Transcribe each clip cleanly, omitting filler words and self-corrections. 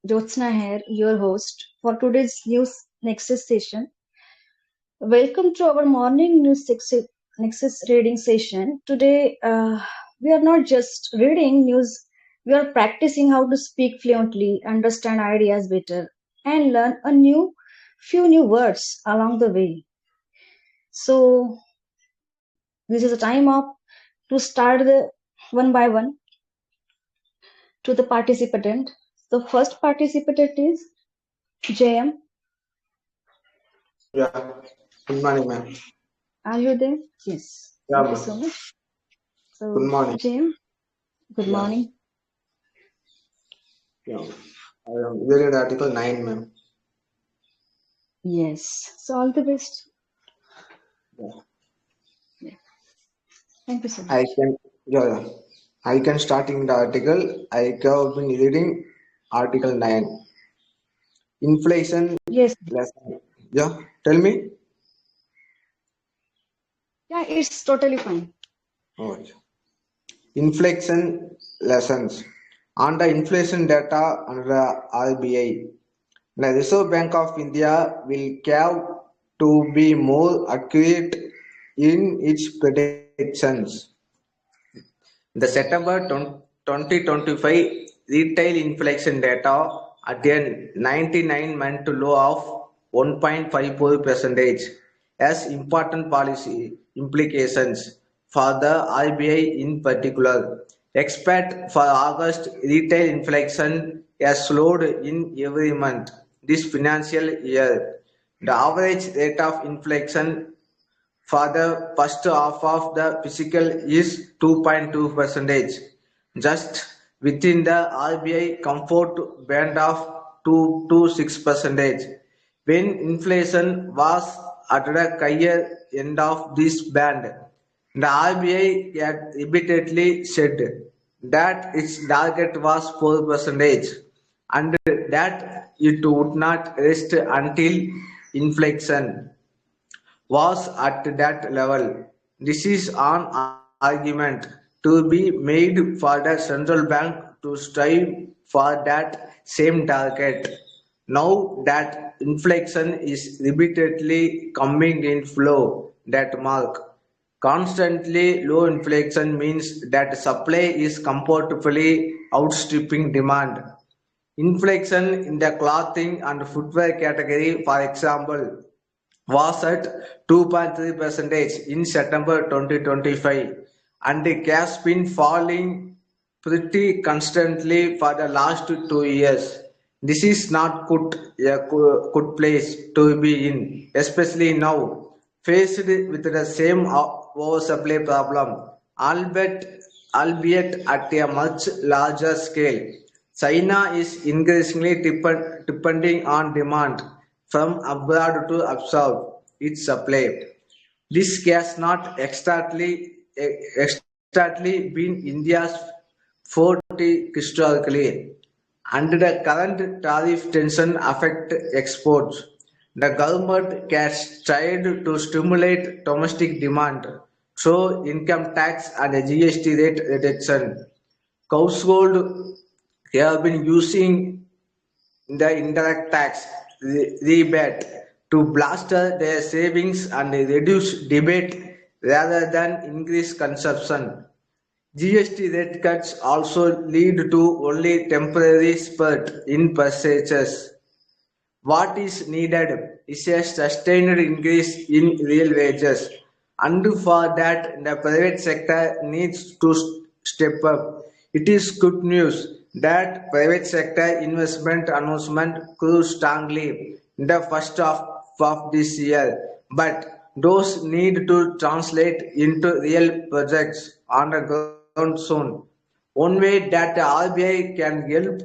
Jyotsana here, your host for today's News Nexus session. Welcome to our morning Nexus reading session. Today, we are not just reading news, we are practicing how to speak fluently, understand ideas better, and learn a few new words along the way. So, this is a time up to start the one by one to the participant. The first participant is JM. Yeah, good morning, ma'am. Are you there? Yes. Yeah, Thank you so ma'am. much. Good So, morning. Jim, good Yeah, morning. yeah. I am reading the article 9, ma'am. Yes. So, all the best. Yeah. Yeah. Thank you so I much. can, yeah, yeah. I can starting the article. I have been reading article 9. Inflation Yes. lesson. Yeah, tell me. Yeah, it's totally fine. Oh, yeah. Inflation lessons. On the inflation data under the RBI, the Reserve Bank of India will have to be more accurate in its predictions. The September 2025 retail inflation data at a 99-month low of 1.54% has important policy implications for the RBI in particular. Expect for August retail inflation has slowed in every month this financial year. The average rate of inflation for the first half of the fiscal is 2.2 percentage, just within the RBI comfort band of 2 to 6 percentage. When inflation was at the higher end of this band, the RBI had repeatedly said that its target was 4 percentage and that it would not rest until inflation was at that level. This is an argument to be made for the central bank to strive for that same target. Now that inflation is repeatedly coming in flow, that mark. Constantly low inflation means that supply is comparatively outstripping demand. Inflation in the clothing and footwear category, for example, was at 2.3% in September 2025 and it has been falling pretty constantly for the last 2 years. This is not good place to be in, especially now, faced with the same oversupply problem, albeit at a much larger scale. China is increasingly depending on demand from abroad to absorb its supply. This has not exactly been India's forte historically. And the current tariff tension affect exports. The government has tried to stimulate domestic demand through income tax and GST rate reduction. Households have been using the indirect tax rebate to bolster their savings and reduce debate rather than increase consumption. GST rate cuts also lead to only temporary spurt in purchases. What is needed is a sustained increase in real wages, and for that, the private sector needs to step up. It is good news that private sector investment announcement grew strongly in the first half of this year, but those need to translate into real projects on the ground soon. One way that the RBI can help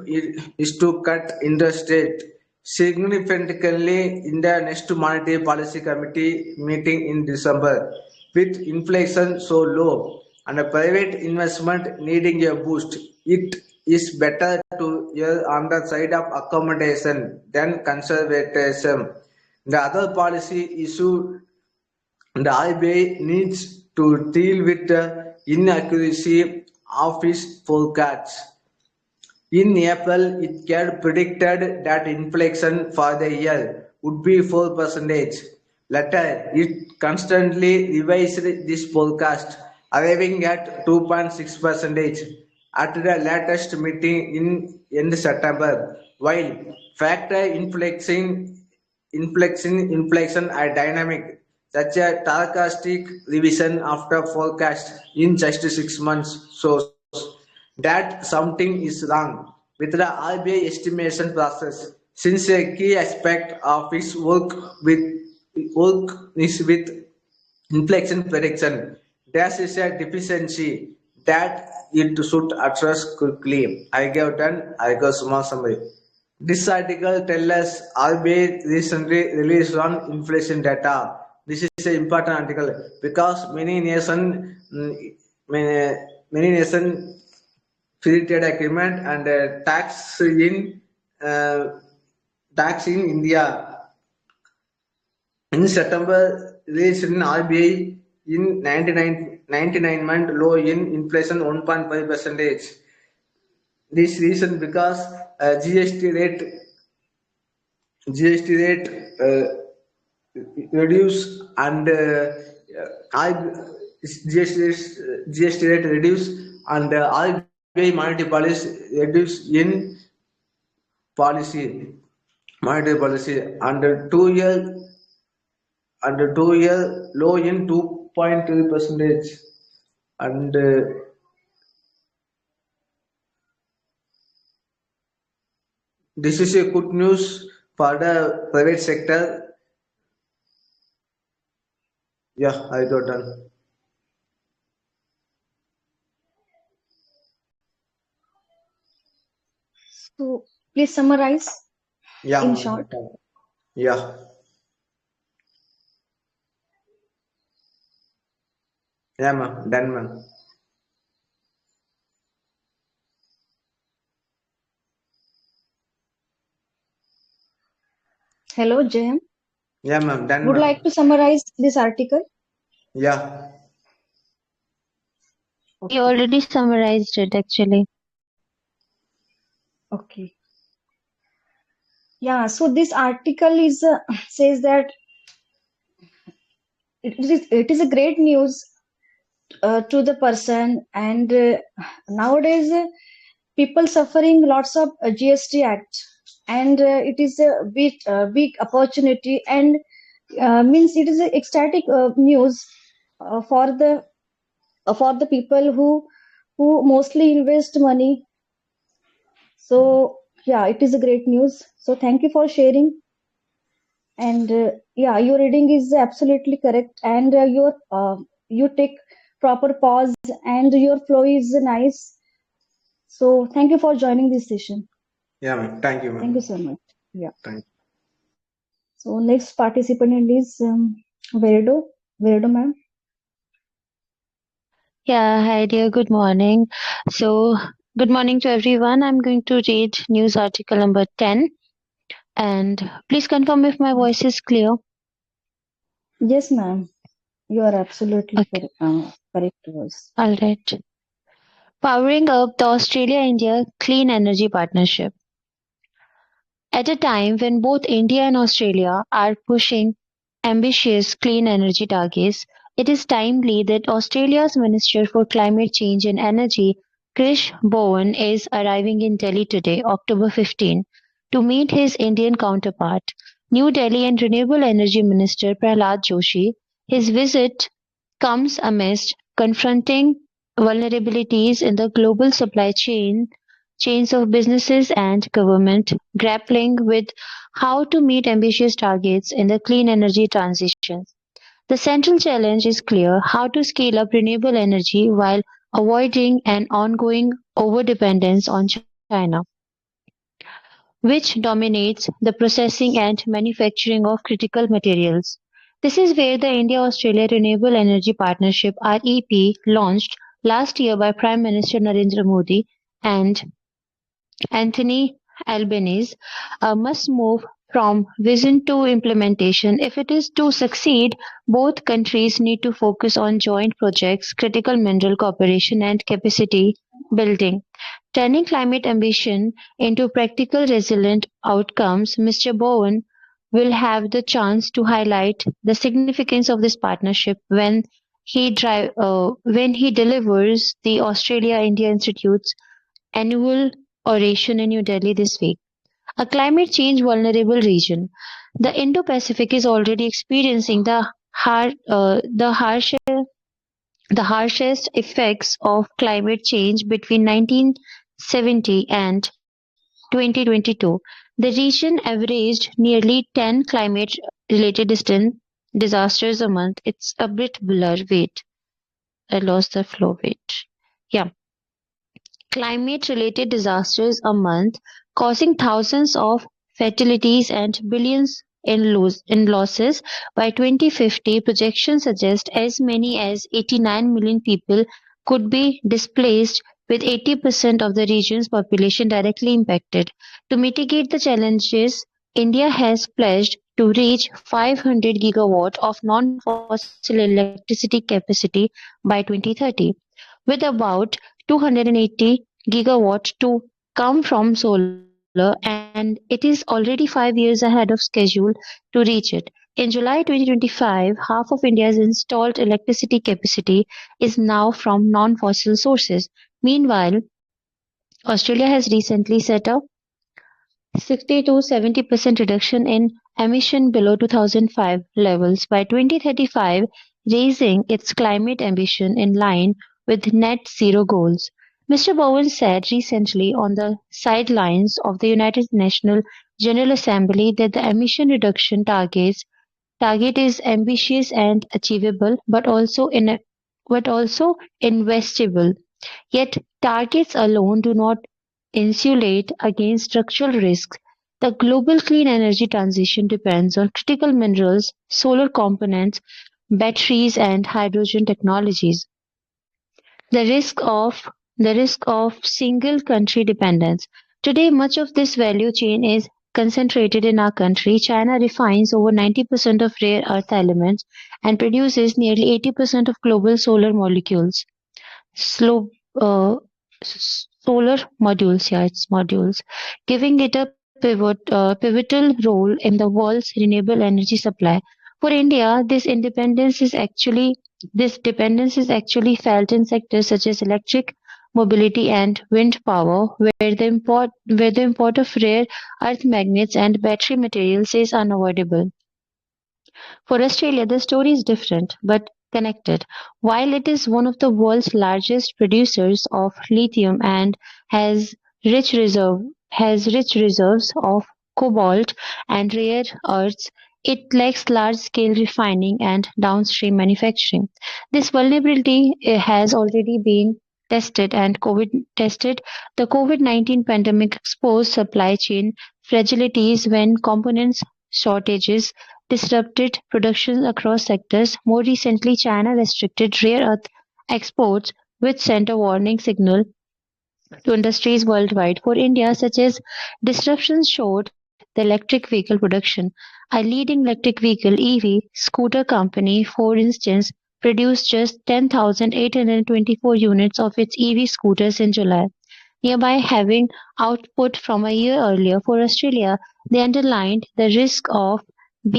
is to cut interest rate significantly in the next monetary policy committee meeting in December. With inflation so low and a private investment needing a boost, it is better to err on the side of accommodation than conservatism. The other policy issue the RBI needs to deal with the inaccuracy of its forecasts. In April, it had predicted that inflation for the year would be 4%. Later, it constantly revised this forecast, arriving at 2.6% at the latest meeting in end September. While factor inflation are dynamic, such a sarcastic revision after forecast in just 6 months shows that something is wrong with the RBI estimation process, since a key aspect of its work is with inflation prediction. There is a deficiency that it should address quickly. I give done. I go small summary. This article tells us RBI recently released on inflation data. This is an important article because many, many nation free trade agreement and uh, tax in India in September released in RBI in 99 month low in inflation 1.5 percentage. This reason because GST rate reduce and I GST rate reduce and RBI monetary policy reduce in policy monetary policy under 2 year low in 2.3 percentage and this is a good news for the private sector. Yeah, I got done. So please summarize Yeah, in ma'am. short. Yeah, yeah, ma'am. Done, ma'am. Hello, Jayam. Yeah, ma'am. Done, Would ma'am. like to summarize this article? Yeah, He Okay. already summarized it actually. Okay. Yeah. So this article is says that it is a great news to the person, and nowadays people suffering lots of GST Act, and it is a big opportunity, and means it is a ecstatic news for the people who mostly invest money. So yeah, it is a great news. So thank you for sharing. And yeah, your reading is absolutely correct, and you take proper pause, and your flow is nice. So thank you for joining this session. yeah, ma'am. Thank you, Thank you ma'am. so much. Yeah. Thank So next participant is Veredo. Veredo, ma'am. Yeah, hi dear, good morning. So, good morning to everyone. I'm going to read news article number 10 and please confirm if my voice is clear. Yes, ma'am. You are absolutely Okay, correct voice. all right. Powering up the Australia India Clean Energy Partnership. At a time when both India and Australia are pushing ambitious clean energy targets, it is timely that Australia's Minister for Climate Change and Energy, Krish Bowen, is arriving in Delhi today, October 15, to meet his Indian counterpart, New Delhi and Renewable Energy Minister Prahlad Joshi. His visit comes amidst confronting vulnerabilities in the global chains of businesses and government grappling with how to meet ambitious targets in the clean energy transition. The central challenge is clear: how to scale up renewable energy while avoiding an ongoing overdependence on China, which dominates the processing and manufacturing of critical materials. This is where the India-Australia Renewable Energy Partnership (REP), launched last year by Prime Minister Narendra Modi and Anthony Albanese, must move from vision to implementation. If it is to succeed, both countries need to focus on joint projects, critical mineral cooperation, and capacity building. Turning climate ambition into practical resilient outcomes, Mr. Bowen will have the chance to highlight the significance of this partnership when he delivers the Australia India Institute's annual oration in New Delhi this week. A climate change vulnerable region, the Indo-Pacific is already experiencing the harshest effects of climate change between 1970 and 2022. The region averaged nearly 10 climate-related disasters a month. It's a bit blur. Wait, I lost the flow. Wait. Yeah. Climate-related disasters a month, causing thousands of fatalities and billions in losses. By 2050, projections suggest as many as 89 million people could be displaced, with 80% of the region's population directly impacted. To mitigate the challenges, India has pledged to reach 500 gigawatt of non-fossil electricity capacity by 2030, with about 280 gigawatt to come from solar, and it is already 5 years ahead of schedule to reach it. In July 2025, half of India's installed electricity capacity is now from non-fossil sources. Meanwhile, Australia has recently set a 60 to 70% reduction in emission below 2005 levels by 2035, raising its climate ambition in line with net zero goals. Mr. Bowen said recently on the sidelines of the United Nations General Assembly that the emission reduction target is ambitious and achievable, but also investable. Yet targets alone do not insulate against structural risks. The global clean energy transition depends on critical minerals, solar components, batteries, and hydrogen technologies. The risk of the risk of single country dependence. Today, much of this value chain is concentrated in our country. China refines over 90% of rare earth elements and produces nearly 80% of global solar molecules. Slow solar modules, yeah, it's modules, giving it a pivotal role in the world's renewable energy supply. For India, this dependence is actually felt in sectors such as electric mobility and wind power, where the import of rare earth magnets and battery materials is unavoidable. For Australia, the story is different but connected. While it is one of the world's largest producers of lithium and has rich reserve has rich reserves of cobalt and rare earths, it lacks large-scale refining and downstream manufacturing. This vulnerability has already been tested. The COVID-19 pandemic exposed supply chain fragilities when components shortages disrupted production across sectors. More recently, China restricted rare earth exports, which sent a warning signal to industries worldwide. For India, such as disruptions showed the electric vehicle production. A leading electric vehicle (EV) scooter company, for instance, produced just 10,824 units of its EV scooters in July, nearby having output from a year earlier. For Australia, they underlined the risk of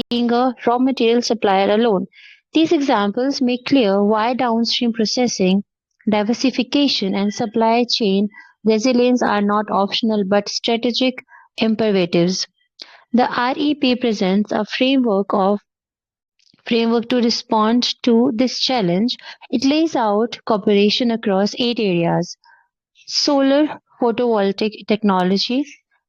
being a raw material supplier alone. These examples make clear why downstream processing, diversification, and supply chain resilience are not optional but strategic imperatives. The REP presents a framework to respond to this challenge. It lays out cooperation across 8 areas: solar photovoltaic technology,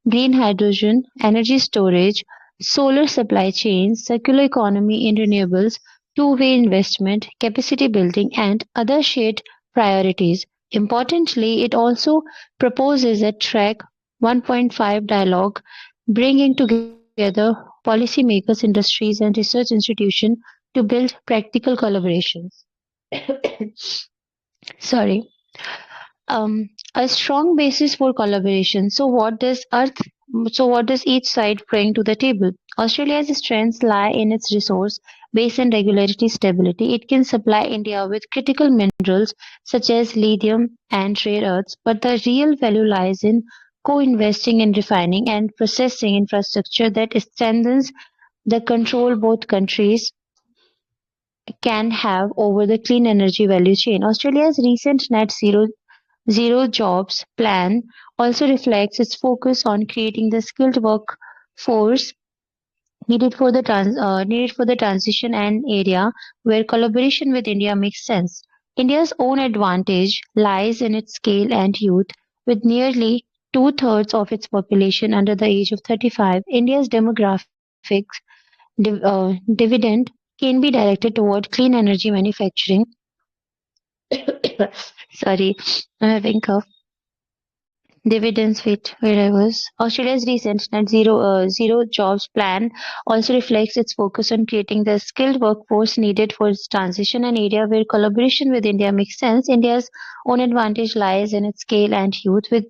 green hydrogen, energy storage, solar supply chains, circular economy in renewables, two-way investment, capacity building, and other shared priorities. Importantly, it also proposes a Track 1.5 dialogue, bringing together policymakers, industries, and research institutions to build practical collaborations. Sorry. A strong basis for collaboration. So, what does Earth So, what does each side bring to the table? Australia's strengths lie in its resource base and regulatory stability. It can supply India with critical minerals such as lithium and rare earths, but the real value lies in co-investing in refining and processing infrastructure that strengthens the control both countries can have over the clean energy value chain. Australia's recent net zero jobs plan also reflects its focus on creating the skilled workforce needed for the transition, an area where collaboration with India makes sense. India's own advantage lies in its scale and youth, with nearly two-thirds of its population under the age of 35. India's demographics dividend can be directed toward clean energy manufacturing. Sorry, I'm having cough. Dividends fit where I was. Australia's recent net zero jobs plan also reflects its focus on creating the skilled workforce needed for its transition, an area where collaboration with India makes sense. India's own advantage lies in its scale and youth, with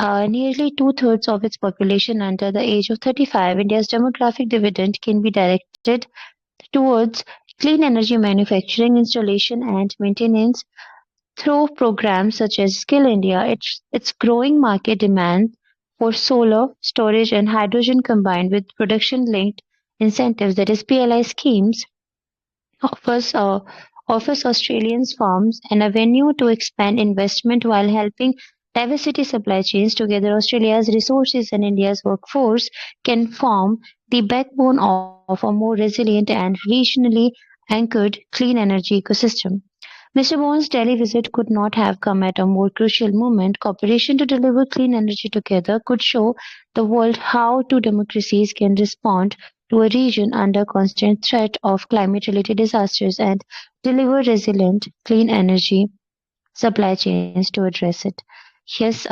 nearly two-thirds of its population under the age of 35. India's demographic dividend can be directed towards clean energy manufacturing, installation, and maintenance through programs such as Skill India. Its growing market demand for solar, storage, and hydrogen combined with production linked incentives, that is PLI schemes, offers offers Australians firms an avenue to expand investment while helping diversity supply chains together. Australia's resources and India's workforce can form the backbone of a more resilient and regionally anchored clean energy ecosystem. Mr. Bone's Delhi visit could not have come at a more crucial moment. Cooperation to deliver clean energy together could show the world how two democracies can respond to a region under constant threat of climate-related disasters and deliver resilient, clean energy supply chains to address it. Yes,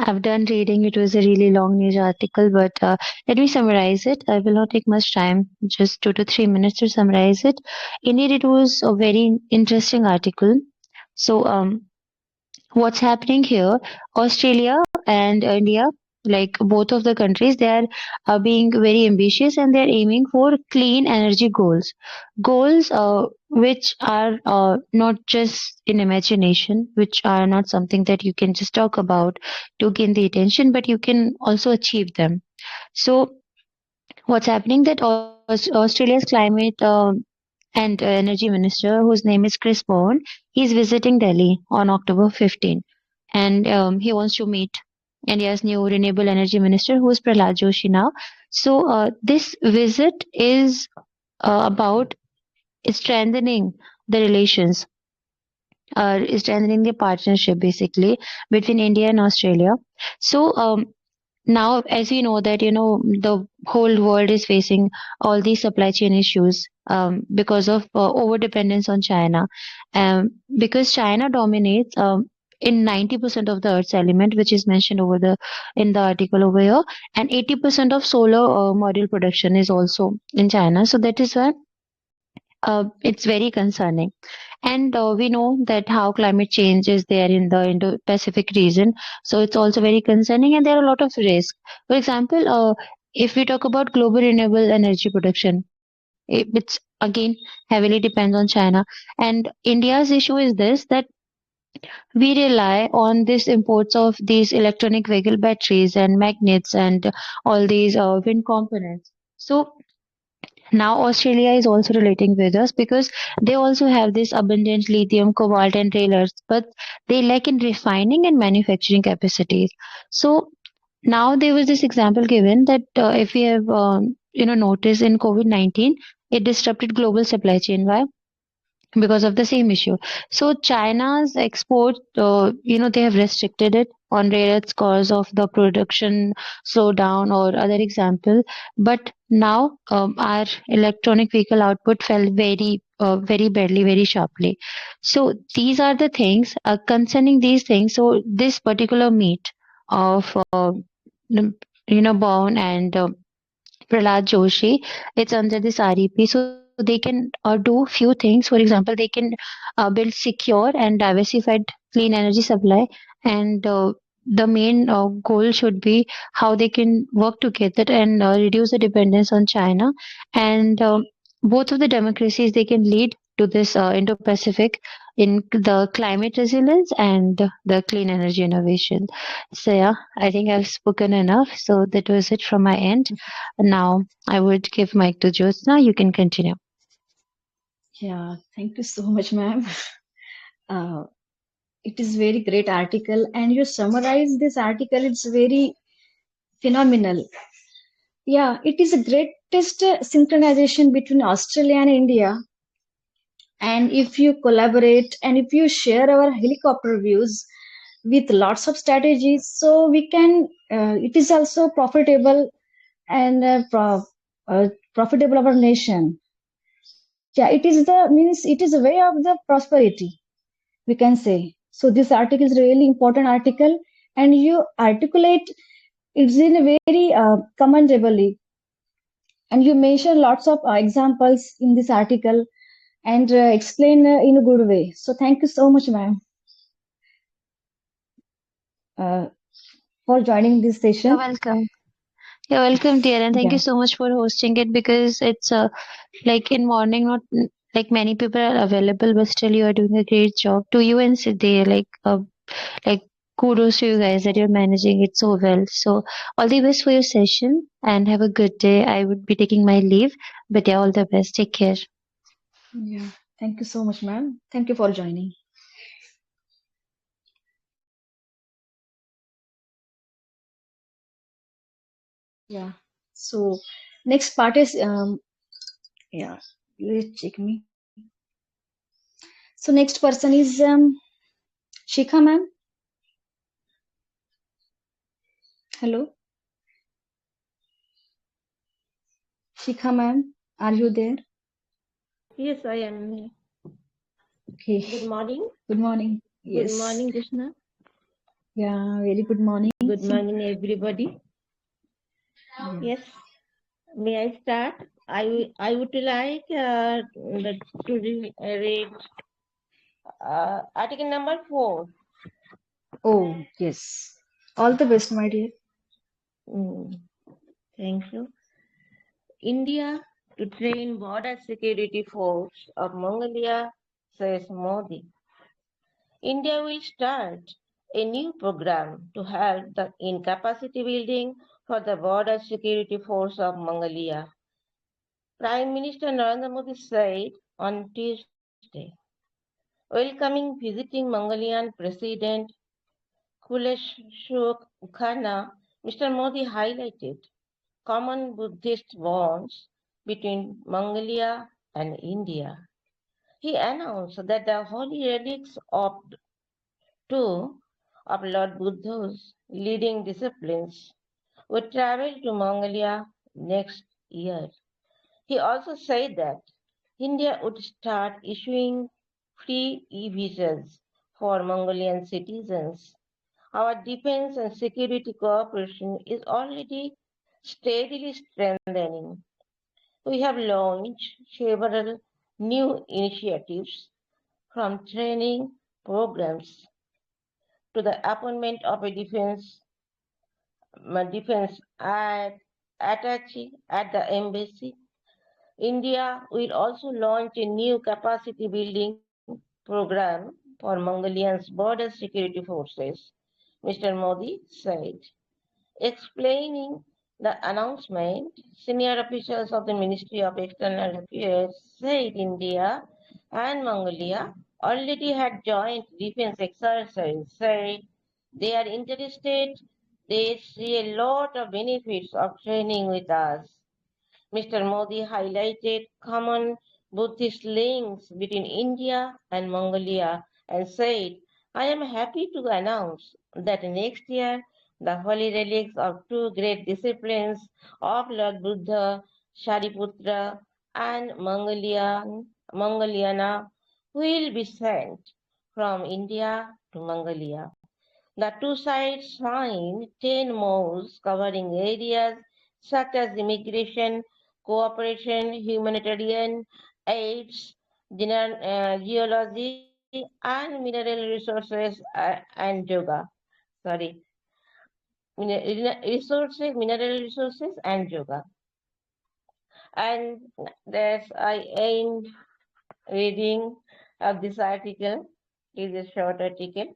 I've done reading. It was a really long news article, but let me summarize it. I will not take much time, just 2 to 3 minutes to summarize it. Indeed, it was a very interesting article. So, what's happening here? Australia and India, like both of the countries, they are being very ambitious and they're aiming for clean energy goals which are not just in imagination, which are not something that you can just talk about to gain the attention, but you can also achieve them. So what's happening that Australia's climate and energy minister, whose name is Chris Bowen, he's visiting Delhi on October 15, and he wants to meet India's new renewable energy minister, who is Prahlad Joshi now. So this visit is about strengthening the relations, strengthening the partnership basically between India and Australia. So now, as we know that the whole world is facing all these supply chain issues because of over dependence on China, because China dominates in 90% of the Earth's element, which is mentioned over the in the article over here, and 80% of solar module production is also in China. So that is why it's very concerning. And we know that how climate change is there in the Indo-Pacific region. So it's also very concerning, and there are a lot of risks. For example, if we talk about global renewable energy production, it's again heavily depends on China. And India's issue is this, that we rely on these imports of these electronic vehicle batteries and magnets and all these wind components. So now Australia is also relating with us because they also have this abundant lithium, cobalt, and rare earths, but they lack in refining and manufacturing capacities. So now there was this example given that if we have noticed in COVID-19, it disrupted global supply chain. Why? Because of the same issue. So China's export, they have restricted it on rare earths cause of the production slowdown or other example. But now our electronic vehicle output fell very badly, very sharply. So these are the things concerning these things. So this particular meet of Bowen and Prahlad Joshi. It's under this REP, so they can do few things. For example, they can build secure and diversified clean energy supply, and the main goal should be how they can work together and reduce the dependence on China. And both of the democracies they can lead to this Indo-Pacific in the climate resilience and the clean energy innovation. So yeah, I think I've spoken enough. So that was it from my end. Now I would give mic to Jyotsna. You can continue. Yeah, thank you so much, ma'am. Uh, it is very great article, and you summarize this article. It's very phenomenal. Yeah, it is the greatest synchronization between Australia and India. And if you collaborate and if you share our helicopter views with lots of strategies, so we can. It is also profitable and profitable of our nation. Yeah, it is the means it is a way of the prosperity, we can say. So this article is really important article, and you articulate it's in a very commendably, and you mention lots of examples in this article and explain in a good way. So thank you so much, ma'am, uh, for joining this You're session. welcome. You're welcome, dear, and thank you Yeah, so much for hosting it because it's like in morning, not like many people are available, but still you are doing a great job. To you and Siddhi, like kudos to you guys that you're managing it so well. So all the best for your session and have a good day. I would be taking my leave, but yeah, all the best. Take care. yeah. Thank you so much, ma'am. Thank you for joining. Yeah. So next part is yeah. You check me. So next person is Shikha, ma'am. Hello, Shikha, ma'am. Are you there? Yes, I am. Okay. Good morning. Good morning. Good Yes. morning, Krishna. Yeah. Very good morning. Good morning, everybody. Yeah. Yes, may I start? I would like to read article number 4. Oh, yes. All the best, my dear. Mm, thank you. India to train border security force of Mongolia, says Modi. India will start a new program to help in capacity building for the border security force of Mongolia. Prime Minister Narendra Modi said on Tuesday, welcoming visiting Mongolian President Kuleshuk Khana, Mr. Modi highlighted common Buddhist bonds between Mongolia and India. He announced that the holy relics of two of Lord Buddha's leading disciplines would travel to Mongolia next year. He also said that India would start issuing free e-visas for Mongolian citizens. Our defense and security cooperation is already steadily strengthening. We have launched several new initiatives from training programs to the appointment of a defense attaché at the embassy. India will also launch a new capacity building program for Mongolia's border security forces, Mr. Modi said. Explaining the announcement, senior officials of the Ministry of External Affairs said India and Mongolia already had joint defense exercises, said they are interested, they see a lot of benefits of training with us. Mr. Modi highlighted common Buddhist links between India and Mongolia and said, I am happy to announce that next year the holy relics of two great disciplines of Lord Buddha, Shariputra and Mongoliana, will be sent from India to Mongolia. The two sides signed 10 MOUs covering areas such as immigration, cooperation, humanitarian aids, geology, and mineral resources and yoga. Sorry. resources, mineral resources, and yoga. And that's I end reading of this article. It is a short article.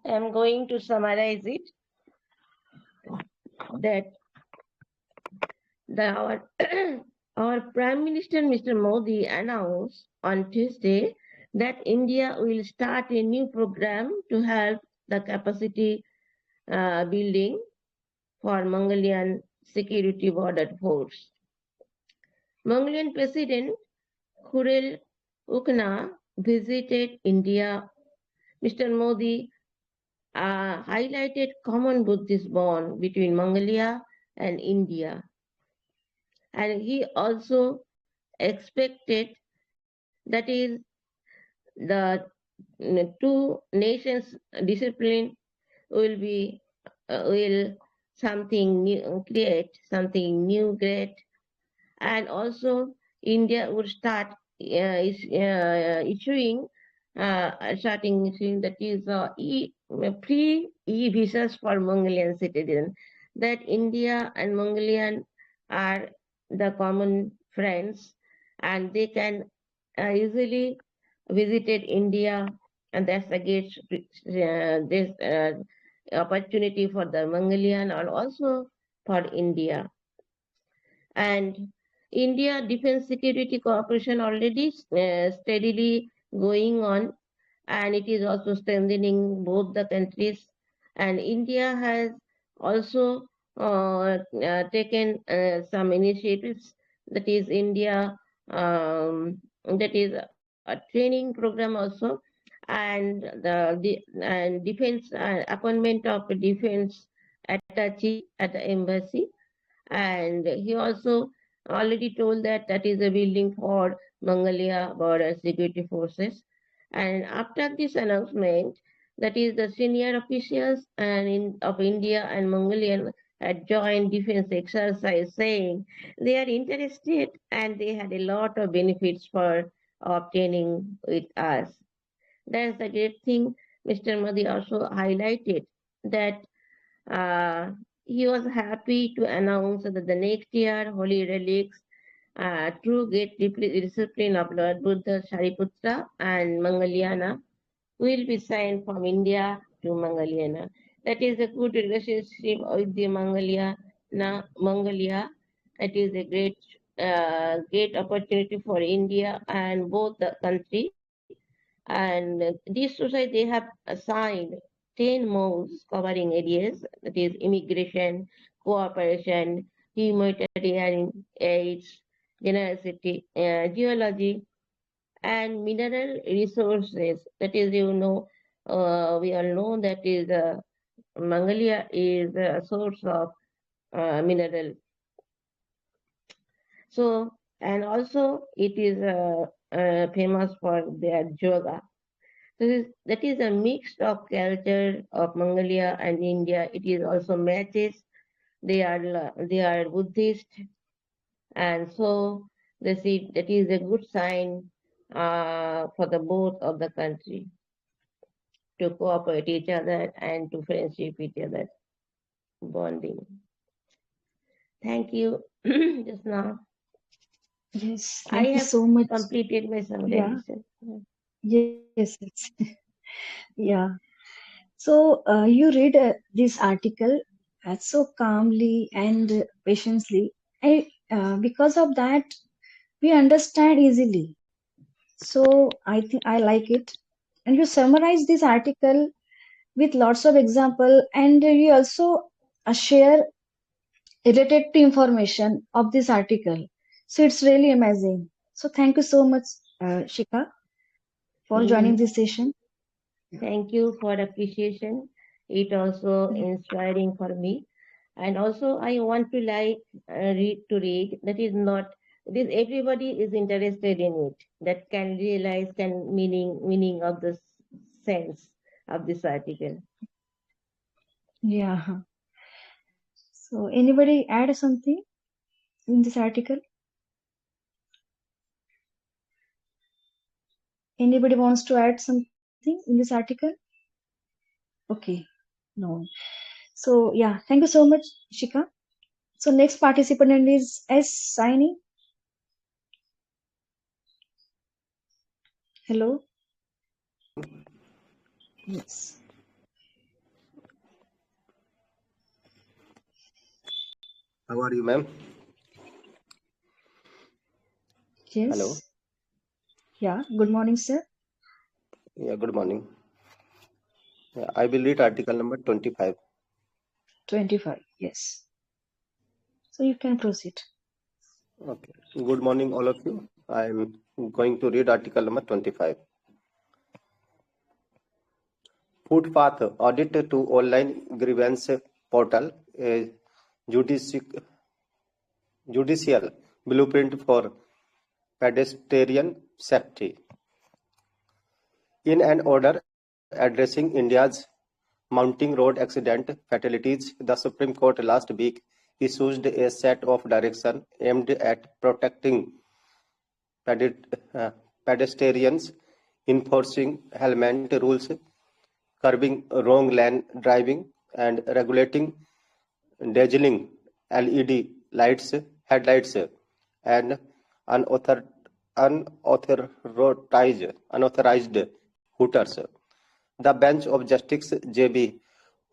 I'm going to summarize it that our, our Prime Minister Mr. Modi announced on Tuesday that India will start a new program to help the capacity building for Mongolian security border force. Mongolian President Khurel Ukna visited India. Mr. Modi highlighted common Buddhist bond between Mongolia and India. And he also expected that is the two nations discipline will be will something new create something new great, and also India would start starting issuing that is pre visas for Mongolian citizens. That India and Mongolian are the common friends, and they can easily visited India, and that's a great this opportunity for the Mongolian and also for India. And India defense security cooperation already steadily going on, and it is also strengthening both the countries. And India has also taken some initiatives, that is India, that is a training program also, and and defense appointment of a defense attaché at the embassy. And he also already told that that is a building for Mongolia border security forces. And after this announcement, that is the senior officials of India and Mongolian had joined defense exercise, saying they are interested and they had a lot of benefits for obtaining with us. That's the great thing. Mr. Modi also highlighted that uh, he was happy to announce that the next year holy relics, true great discipline of Lord Buddha Shariputra and Mongoliana will be signed from India to Mongoliana. That is a good relationship with the Mongolia. It is a great opportunity for India and both the country. And this society they have assigned 10 modes covering areas, that is immigration, cooperation, humanitarian aids, generosity, geology, and mineral resources. That is, we all know that is Mongolia is a source of mineral. So, and also it is famous for their yoga. So that is a mix of culture of Mongolia and India. It is also matches. They are Buddhist, and so they see that is a good sign for the both of the country to cooperate each other and to friendship each other, bonding. Thank you. Just now, Yes, I thank you have so much. completed my Yeah, summarization. yes, yes. Yeah. So you read this article so calmly and patiently, and because of that, we understand easily. So I think I like it. And you summarize this article with lots of example, and you also share related to information of this article. So it's really amazing. So thank you so much, Shika, for joining Mhm. this session. Thank you for appreciation. It also inspiring for me. And also I want to read. That is not this everybody is interested in it. That can realize can meaning of the sense of this article. Yeah. So anybody add something in this article? Anybody wants to add something in this article? Okay, no. So yeah, thank you so much, Shika. So next participant is S. Saini. Hello. Yes. How are you, ma'am? Hello. Yes. Yeah. Good morning, sir. Yeah, good morning. Yeah, I will read article number 25. 25. Yes. So you can proceed. Okay. Good morning, all of you. I am going to read article number 25. Footpath audit to online grievance portal, a judicial blueprint for pedestrian safety. In an order addressing India's mounting road accident fatalities, the Supreme Court last week issued a set of directions aimed at protecting pedestrians, enforcing helmet rules, curbing wrong lane driving, and regulating dazzling LED lights, headlights, and unauthorized hooters. The bench of Justice J.B.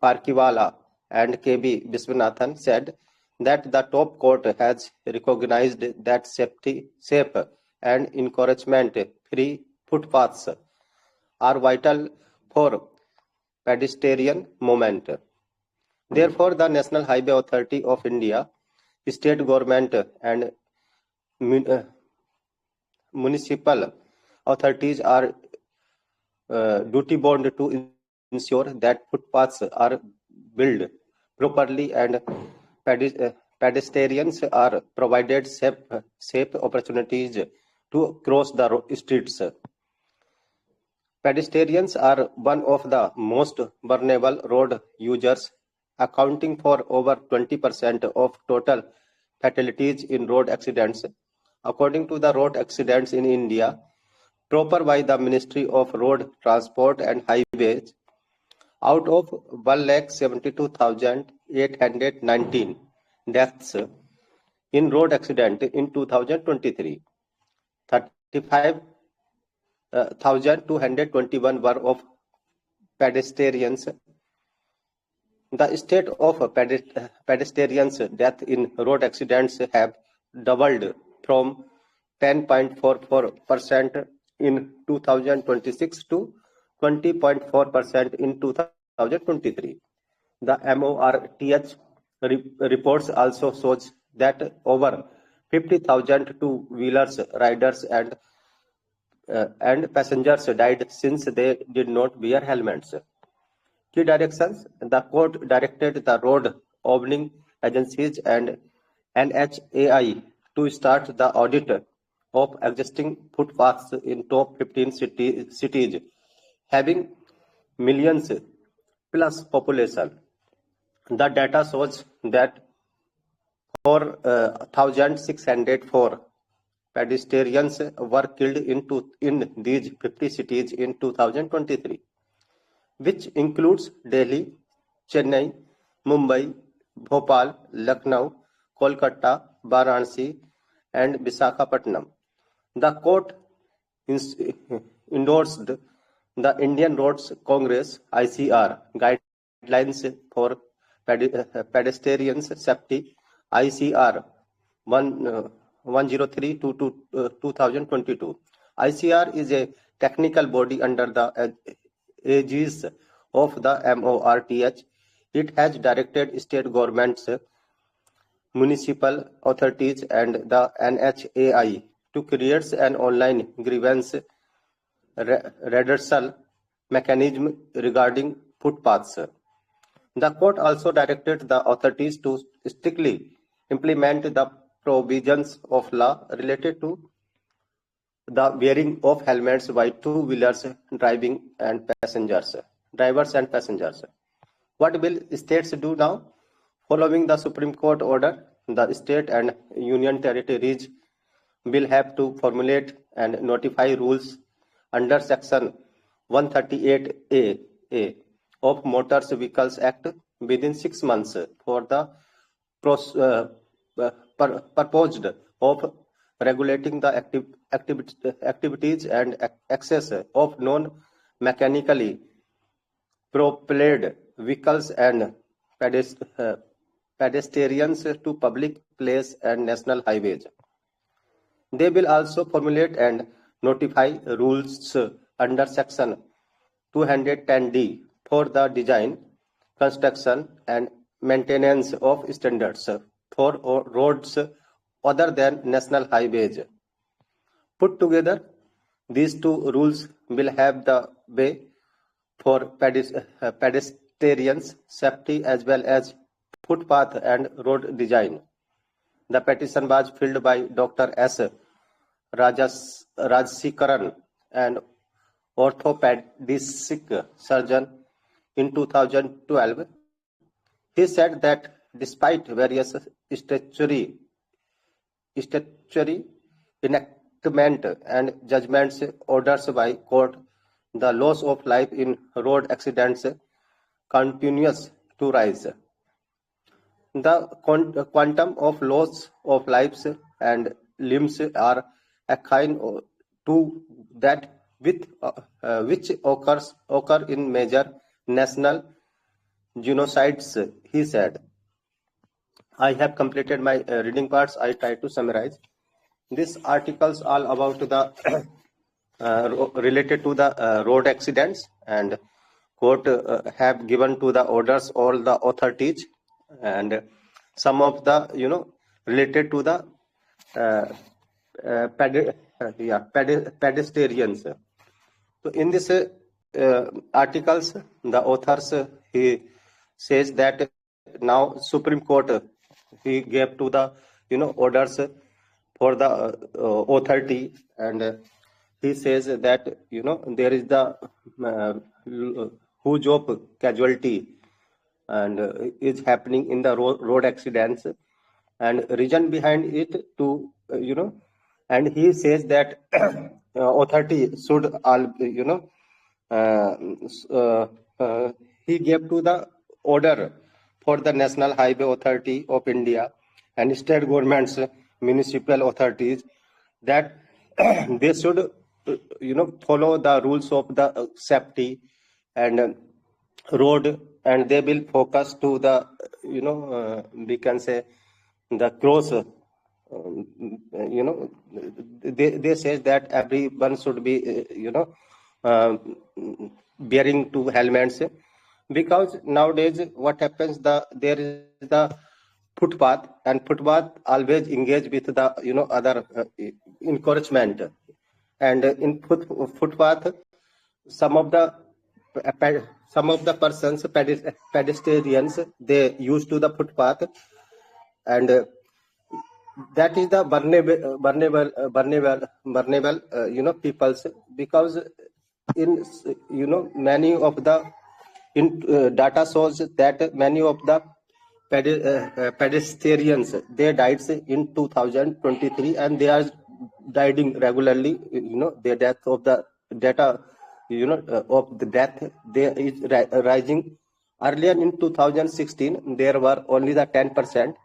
Parkiwala and K.B. Viswanathan said that the top court has recognized that safe and encouragement-free footpaths are vital for pedestrian movement. Therefore, the National Highway Authority of India, state government, and municipal authorities are duty-bound to ensure that footpaths are built properly and pedestrians are provided safe opportunities to cross the streets. Pedestrians are one of the most vulnerable road users, accounting for over 20% of total fatalities in road accidents. According to the Road Accidents in India, proper by the Ministry of Road Transport and Highways, out of 1,72,819 deaths in road accident in 2023, 35,221 were of pedestrians. The state of pedestrians' death in road accidents have doubled from 10.44% in 2026 to 20.4% in 2023. The MORTH reports also shows that over 50,000 two-wheelers riders and passengers died since they did not wear helmets. Key directions: the court directed the road opening agencies and NHAI to start the audit of existing footpaths in top 15 cities having millions plus population. The data shows that 4,604 pedestrians were killed in these 50 cities in 2023, which includes Delhi, Chennai, Mumbai, Bhopal, Lucknow, Kolkata, Varanasi, and Visakhapatnam. The court endorsed the Indian Roads Congress (ICR) guidelines for pedestrian safety (ICR 103 to 2022). ICR is a technical body under the aegis of the MORTH. It has directed state governments, municipal authorities, and the NHAI to create an online grievance redressal mechanism regarding footpaths. The court also directed the authorities to strictly implement the provisions of law related to the wearing of helmets by two-wheelers drivers and passengers. What will states do now? Following the Supreme Court order, the state and union territories will have to formulate and notify rules under Section 138A of Motor Vehicles Act within 6 months for the purposed of regulating the activities and access of non-mechanically propelled vehicles and pedestrians to public places and national highways. They will also formulate and notify rules under Section 210D for the design, construction, and maintenance of standards for roads other than national highways. Put together, these two rules will have the way for pedestrians' safety as well as footpath and road design. The petition was filed by Dr. S. Rajasekaran, an orthopedic surgeon, in 2012. He said that despite various statutory enactment and judgments orders by court, the loss of life in road accidents continues to rise. The quantum of loss of lives and limbs are akin to that which occur in major national genocides, he said. I have completed my reading parts. I try to summarize. This articles all about the related to the road accidents, and court have given to the orders all the authorities, and some of the related to the pedestrians. So in this articles, the authors he says that now Supreme Court he gave to the orders for the authority, and he says that there is the huge of casualty and is happening in the road accidents, and reason behind it to and he says that authority should all he gave to the order for the National Highway Authority of India and state governments, municipal authorities, that they should follow the rules of the safety and road, and they will focus to the we can say the close they say that everyone should be bearing two helmets, because nowadays what happens, there is the footpath, and footpath always engage with the other encouragement, and in footpath some of the persons pedestrians they use to the footpath, and that is the vulnerable peoples, because in many of the data shows that many of the pedestrians they died in 2023, and they are dying regularly. The death of the data of the death they is rising. Earlier in 2016 there were only the 10%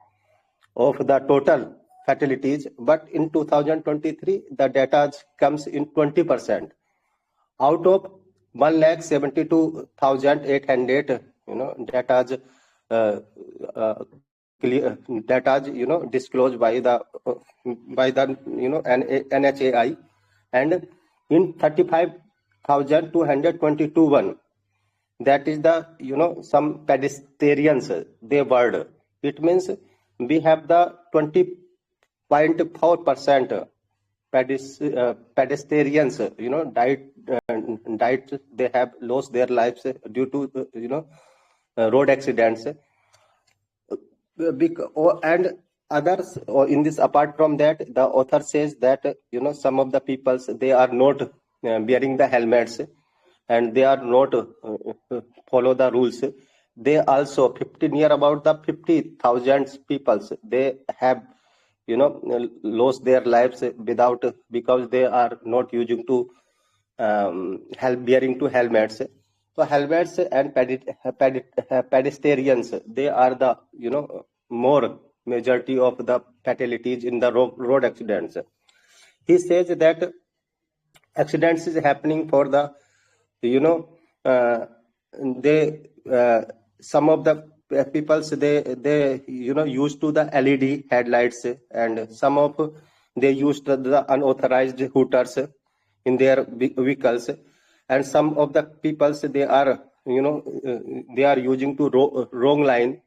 of the total fatalities, but in 2023 the data comes in 20%. Out of 1,72,800 data disclosed by the NHAI, and in 35,222 one, that is the some pedestrians they were. It means we have the 20.4% pedestrians died, they have lost their lives due to road accidents, and others in this. Apart from that, the author says that some of the peoples they are not wearing the helmets, and they are not follow the rules. They also 15 year about the 50,000 peoples they have lost their lives without, because they are not using to bearing to helmets. So helmets and pedestrians, they are the more majority of the fatalities in the road accidents. He says that accidents is happening for the you know they some of the peoples they used to the LED headlights, and some of they used the unauthorized hooters in their vehicles, and some of the peoples they are they are using to wrong line,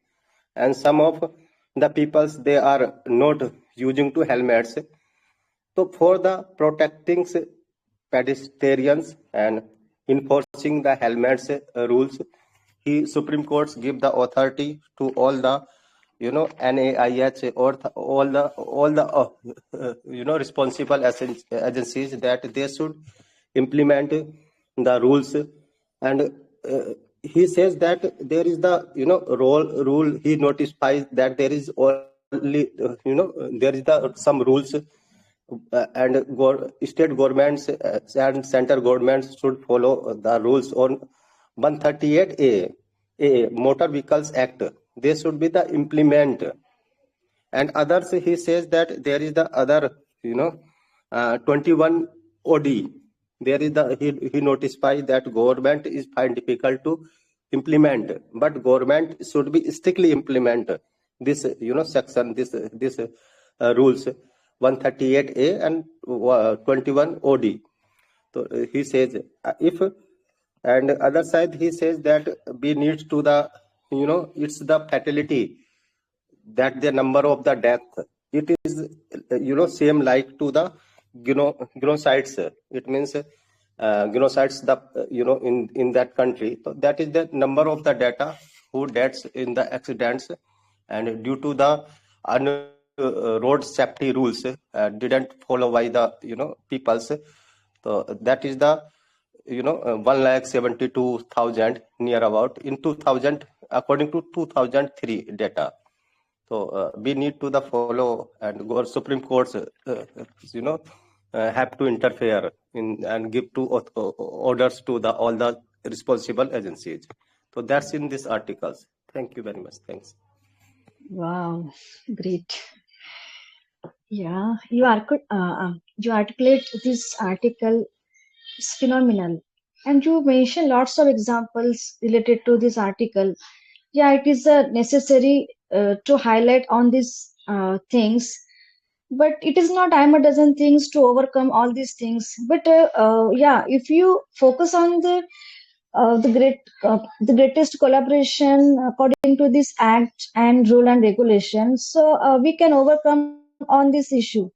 and some of the peoples they are not using to helmets. So for the protecting pedestrians and enforcing the helmets rules, Supreme Courts give the authority to all the NAIH or all the responsible agencies that they should implement the rules. And he says that there is the rule. He notifies that there is only there is the some rules, and state governments and center governments should follow the rules on 138A Motor Vehicles Act. They should be the implement. And others, he says that there is the other 21 OD. There is the he notifies that government is find difficult to implement, but government should be strictly implement this section, this rules 138A and 21 OD. So he says if, and other side he says that we need to the it's the fatality, that the number of the death, it is same like to the genocides. It means genocides the in that country. So that is the number of the data who deaths in the accidents, and due to the road safety rules didn't follow by the peoples. So that is the 1,72,000 near about in 2000 according to 2003 data. So we need to the follow, and Supreme Courts have to interfere in and give to orders to the all the responsible agencies. So that's in these articles. Thank you very much. Thanks. Wow, great. Yeah, you articulate this article is phenomenal, and you mention lots of examples related to this article. Yeah, it is necessary to highlight on these things, but it is not I'm a dozen things to overcome all these things. But yeah, if you focus on the greatest collaboration according to this act and rule and regulation, so we can overcome on this issue.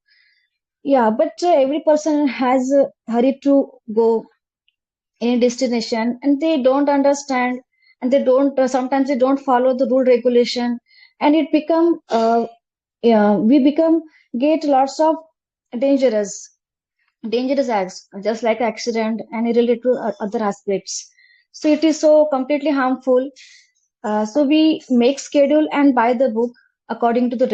Yeah, but every person has hurry to go in a destination, and they don't understand, and they don't sometimes they don't follow the rule regulation, and it become yeah, we become get lots of dangerous dangerous acts, just like accident and related to other aspects. So it is so completely harmful. So we make schedule and buy the book according to the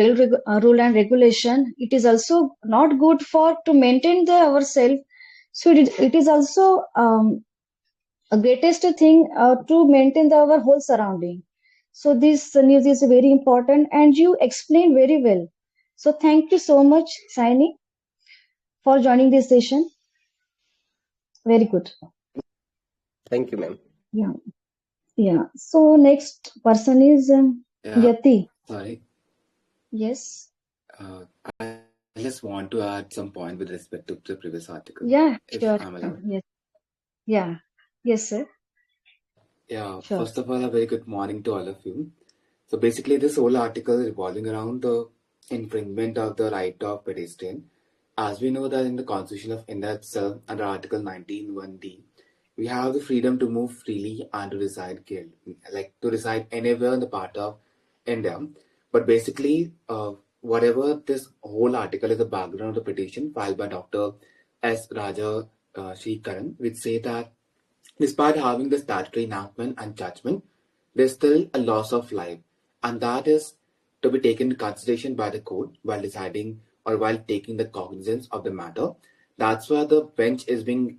rule and regulation. It is also not good for to maintain the ourselves. So it is also a greatest thing to maintain our whole surrounding. So this news is very important, and you explain very well. So thank you so much, Saini, for joining this session. Very good. Thank you, ma'am. Yeah. Yeah. So next person is Yati. Sorry. Yes. I just want to add some point with respect to the previous article. Yeah, if sure. I'm allowed. Yes. Yeah. Yes, sir. Yeah, Sure. first of all, a very good morning to all of you. So basically, this whole article is revolving around the infringement of the right of pedestrian. As we know that in the Constitution of India itself, under Article 19(1)(d), we have the freedom to move freely and to reside to reside anywhere in the part of India. But basically, whatever this whole article is the background of the petition filed by Dr. S. Raja Karan, which say that despite having the statutory enactment and judgment, there's still a loss of life, and that is to be taken into consideration by the court while deciding or while taking the cognizance of the matter. That's where the bench is being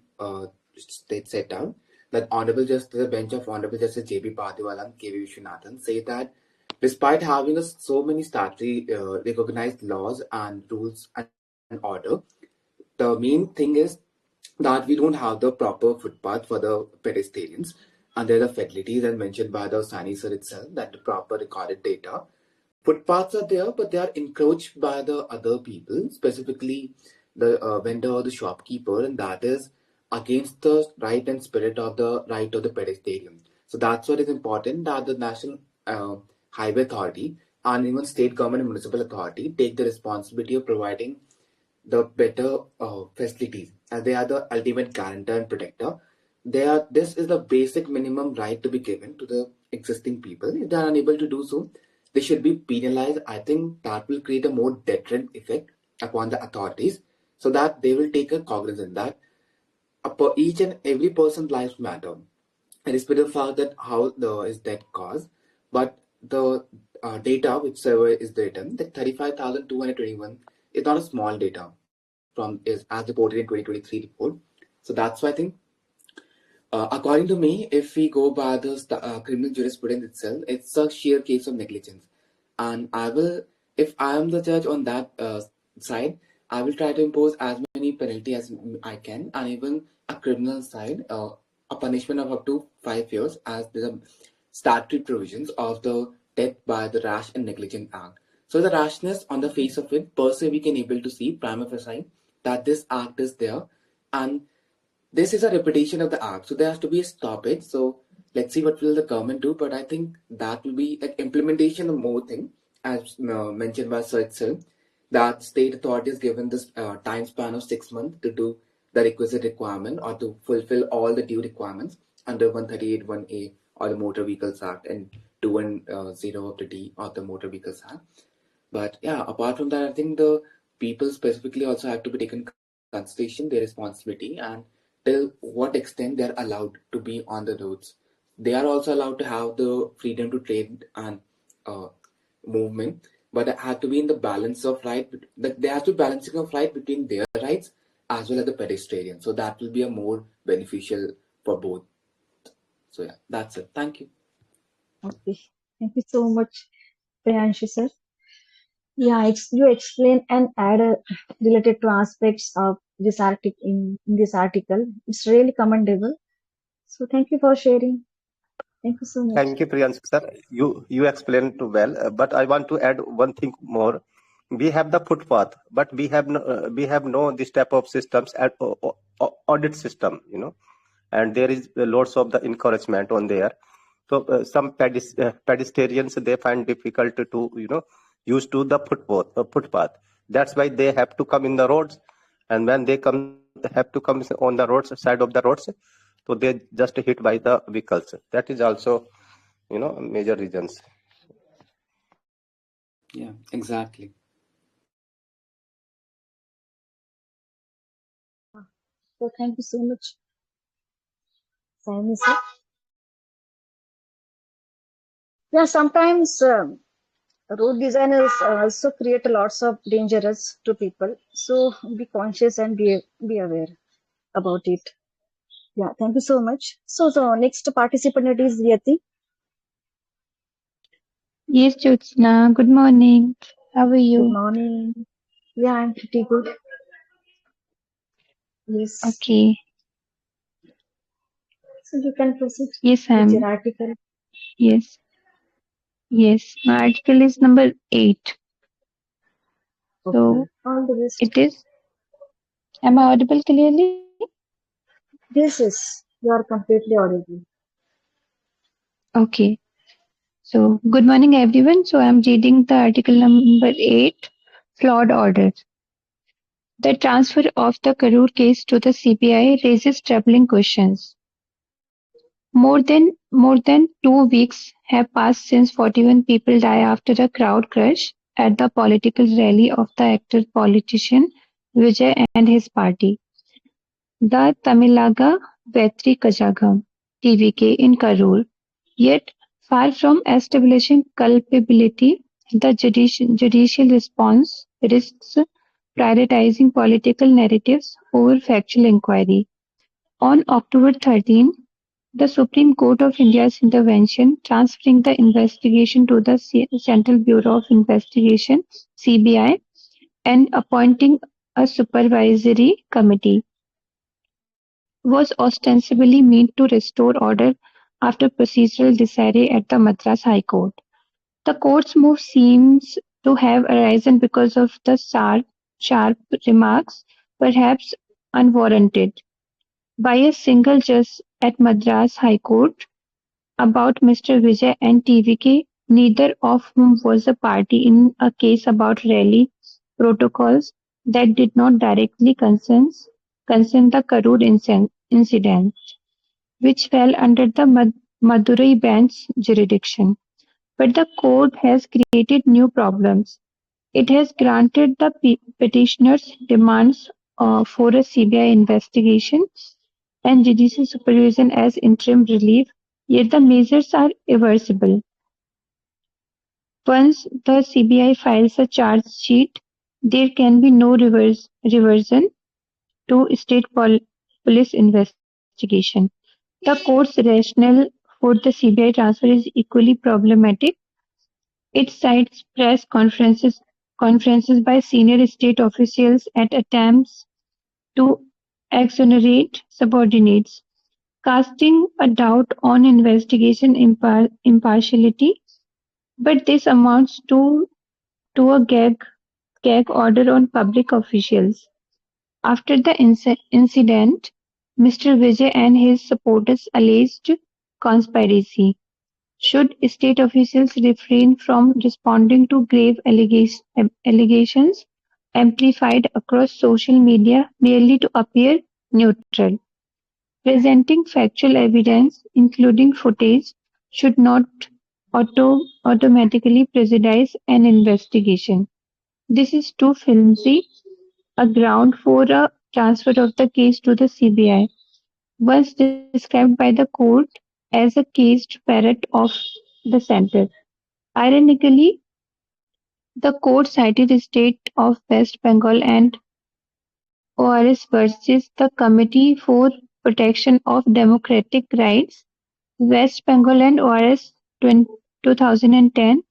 set down. that the bench of Honorable Justice J.B. Padiwala and K.V. Vishwanathan say that despite having so many statutory recognized laws and rules and order, the main thing is that we don't have the proper footpath for the pedestrians, and there are facilities and mentioned by the Sani sir itself that the proper recorded data. Footpaths are there, but they are encroached by the other people, specifically the vendor or the shopkeeper, and that is against the right and spirit of the right of the pedestrian. So that's what is important, that the National Highway Authority and even state government and municipal authority take the responsibility of providing the better facilities, as they are the ultimate guarantor and protector. This is the basic minimum right to be given to the existing people. If they are unable to do so, they should be penalized. I think that will create a more deterrent effect upon the authorities, so that they will take a cognizance that each and every person's lives matter, irrespective of the fact that how the is that caused. But the data which survey is written, that 35,221 is not a small data from is as reported in 2023 report. So that's why I think, according to me, if we go by the criminal jurisprudence itself, it's a sheer case of negligence. And if I am the judge on that side, I will try to impose as many penalty as I can, and even a criminal side, a punishment of up to 5 years, as the statutory provisions of the death by the rash and negligent act. So the rashness on the face of it, per se, we can able to see prima facie that this act is there, and this is a repetition of the act, so there has to be a stoppage. So let's see what will the government do, but I think that will be like implementation of more thing, as mentioned by Sir itself, that state authorities given this time span of 6 months to do the requisite requirement or to fulfill all the due requirements under 138 1A or the Motor Vehicles Act and 210 of the D or the Motor Vehicles Act. But yeah, apart from that, I think the people specifically also have to be taken consideration, their responsibility, and till what extent they're allowed to be on the roads. They are also allowed to have the freedom to trade and uh, movement, but it has to be in the balance of right. There has to be balancing of right between their rights as well as the pedestrian. So that will be a more beneficial for both. So yeah, that's it. Thank you. Okay. Thank you so much, Priyanshu sir. Yeah, you explain and add related to aspects of this article in this article. It's really commendable. So thank you for sharing. Thank you so much. Thank you, Priyanshu sir. You explained too well, but I want to add one thing more. We have the footpath, but we have no this type of systems at audit system, and there is lots of the encouragement on there. So some pedestrians they find difficult to use to the footpath. That's why they have to come in the roads, and when they have to come on the roads side of the roads, so they just hit by the vehicles. That is also major reasons. Yeah, exactly. So thank you so much, Simon sir. Yeah, sometimes road designers also create lots of dangers to people. So be conscious and be aware about it. Yeah, thank you so much. So the next participant is Yati. Yes, Jyotsana. Good morning. How are Good you? morning. Yeah, I'm pretty good. Yes. Okay. So you can proceed Yes, with your I'm. article. Yes. Yes. My article is number 8. Okay. So All the best. it is. Am I audible clearly? This is you are completely audible. Okay. So good morning, everyone. So I'm reading the article number 8, flawed order. The transfer of the Karur case to the CBI raises troubling questions. More than 2 weeks have passed since 41 people died after a crowd crush at the political rally of the actor politician Vijay and his party, the Tamilaga Vetri Kazhagam (TVK) in Karur. Yet, far from establishing culpability, the judicial response risks prioritizing political narratives over factual inquiry. On October 13, The Supreme Court of India's intervention, transferring the investigation to the Central Bureau of Investigation (CBI) and appointing a supervisory committee, was ostensibly meant to restore order after procedural disarray at the Madras High Court. The court's move seems to have arisen because of the sharp remarks, perhaps unwarranted, by a single judge at Madras High Court about Mr. Vijay and TVK, neither of whom was a party in a case about rally protocols that did not directly concern the Karur incident, which fell under the Madurai bench jurisdiction. But the court has created new problems. It has granted the petitioner's demands for a CBI investigation and judicial supervision as interim relief, yet the measures are irreversible. Once the CBI files a charge sheet, there can be no reversion to state police investigation. The court's rationale for the CBI transfer is equally problematic. It cites press conferences by senior state officials at attempts to exonerate subordinates, casting a doubt on investigation impartiality, but this amounts to a gag order on public officials. After the incident, Mr. Vijay and his supporters alleged conspiracy. Should state officials refrain from responding to grave allegations amplified across social media merely to appear neutral? Presenting factual evidence, including footage, should not automatically prejudice an investigation. This is too flimsy a ground for a transfer of the case to the CBI, once described by the court as a caged parrot of the center. Ironically, the court cited the state of West Bengal and ORS versus the Committee for Protection of Democratic Rights, West Bengal and ORS 2010,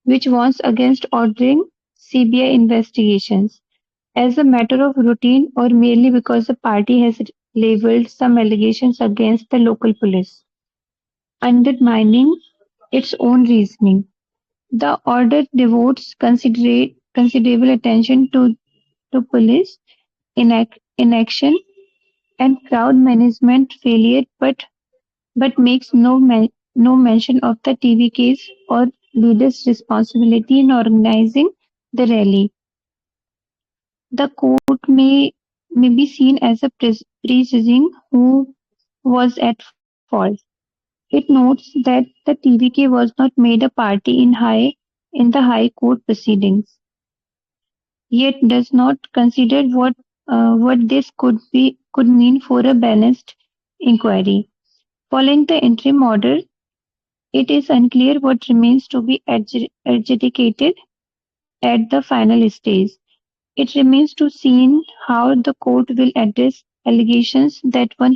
which warns against ordering CBI investigations as a matter of routine or merely because the party has labeled some allegations against the local police, undermining its own reasoning. The order devotes considerable attention to police inaction and crowd management failure, but makes no mention of the TVK's or leaders' responsibility in organizing the rally. The court may be seen as a prejudging who was at fault. It notes that the TVK was not made a party in the High Court proceedings, yet does not consider what this could mean for a balanced inquiry. Following the interim order, it is unclear what remains to be adjudicated at the final stage. It remains to seen how the court will address allegations that one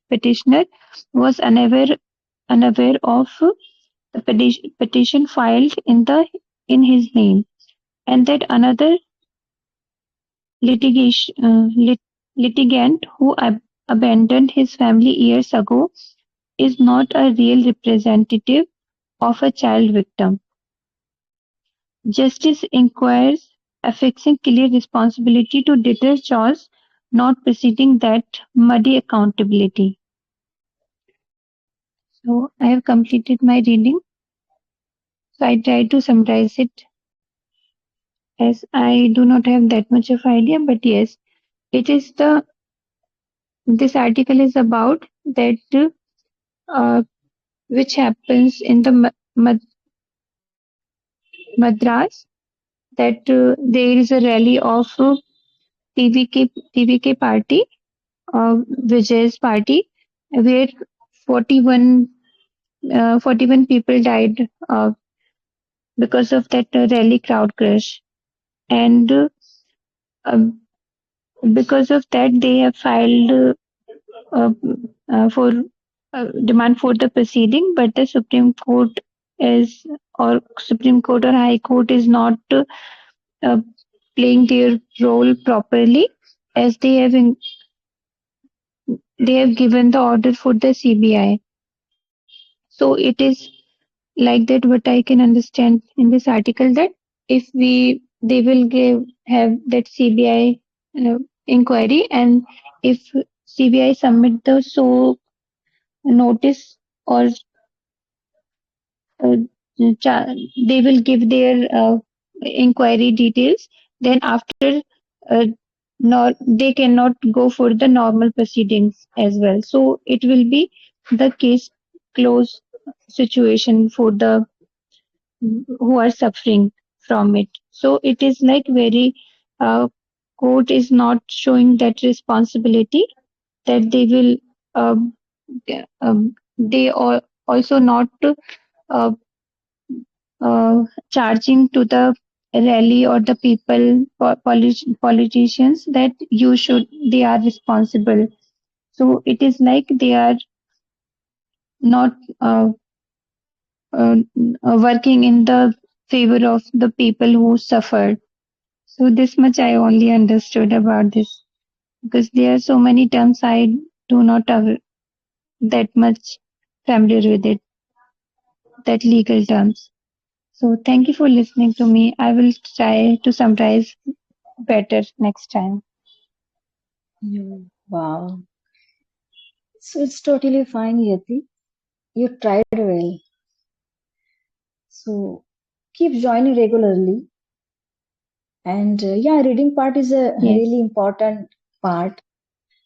petitioner was unaware of the petition filed in his name, and that another litigant who abandoned his family years ago is not a real representative of a child victim. Justice inquires affixing clear responsibility to deter chores, not preceding that muddy accountability. So I have completed my reading. So I try to summarize it as I do not have that much of idea, but yes, it is this article is about that uh, which happens in the Madras, that there is a rally of TVK party, Vijay's party, where 41, 41 people died because of that rally crowd crush. And um, because of that, they have filed for demand for the proceeding, but the is Supreme Court or High Court is not uh, playing their role properly, as they have given the order for the CBI. So it is like that. What I can understand in this article, that if they will have that CBI inquiry, and if CBI submit the notice, or uh, they will give their inquiry details, then after uh, they cannot go for the normal proceedings as well. So it will be the case close situation for the who are suffering from it. So it is like very court is not showing that responsibility, that they will they also not uh, charging to the rally or the people, politicians, that they are responsible. So it is like they are not uh, working in the favor of the people who suffered. So this much I only understood about this, because there are so many terms I do not have that much familiar with it, that legal terms. So thank you for listening to me. I will try to summarize better next time. Wow. So it's totally fine, Yati. You tried well. So keep joining regularly. And yeah, reading part is a Yes. really important part.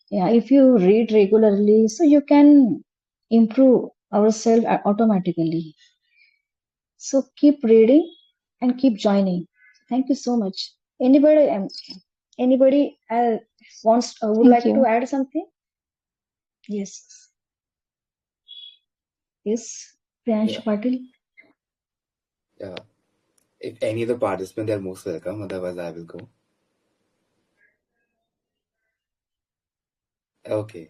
Yeah, if you read regularly, so you can improve ourselves automatically. So keep reading and keep joining. Thank you so much. Anybody would Thank like to you. add something? Yes. Yes, Yeah, Priyanshu Patil. yeah. If any of the participants, they're most welcome. Otherwise, I will go. Okay.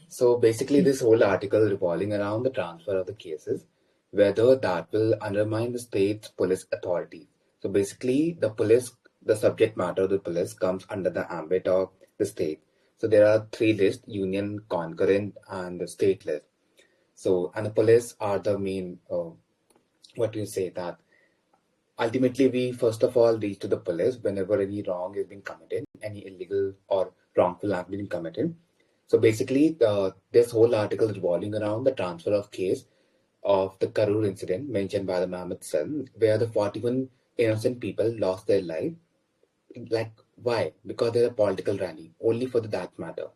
So basically, this whole article revolving around the transfer of the cases, whether that will undermine the state's police authority. So basically, the subject matter of the police comes under the ambit of the state. So there are three lists: union, concurrent, and the state list. So, and the police are the main, what do you say, that ultimately we first of all reach to the police whenever any wrong is being committed, any illegal or wrongful act being committed. So basically, this whole article is revolving around the transfer of case of the Karur incident mentioned by the ma'am itself, where the 41 innocent people lost their life. Like, why? Because they're a political rally, only for that matter.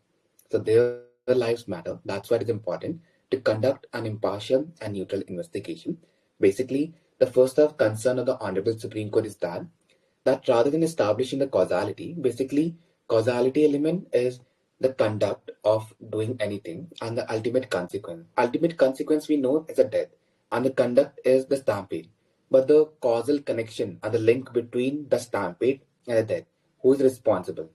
So their lives matter. That's why it is important to conduct an impartial and neutral investigation. Basically, the first of concern of the Honorable Supreme Court is that rather than establishing the causality, basically causality element is the conduct of doing anything and the ultimate consequence. Ultimate consequence we know is a death, and the conduct is the stampede. But the causal connection and the link between the stampede and the death, who is responsible?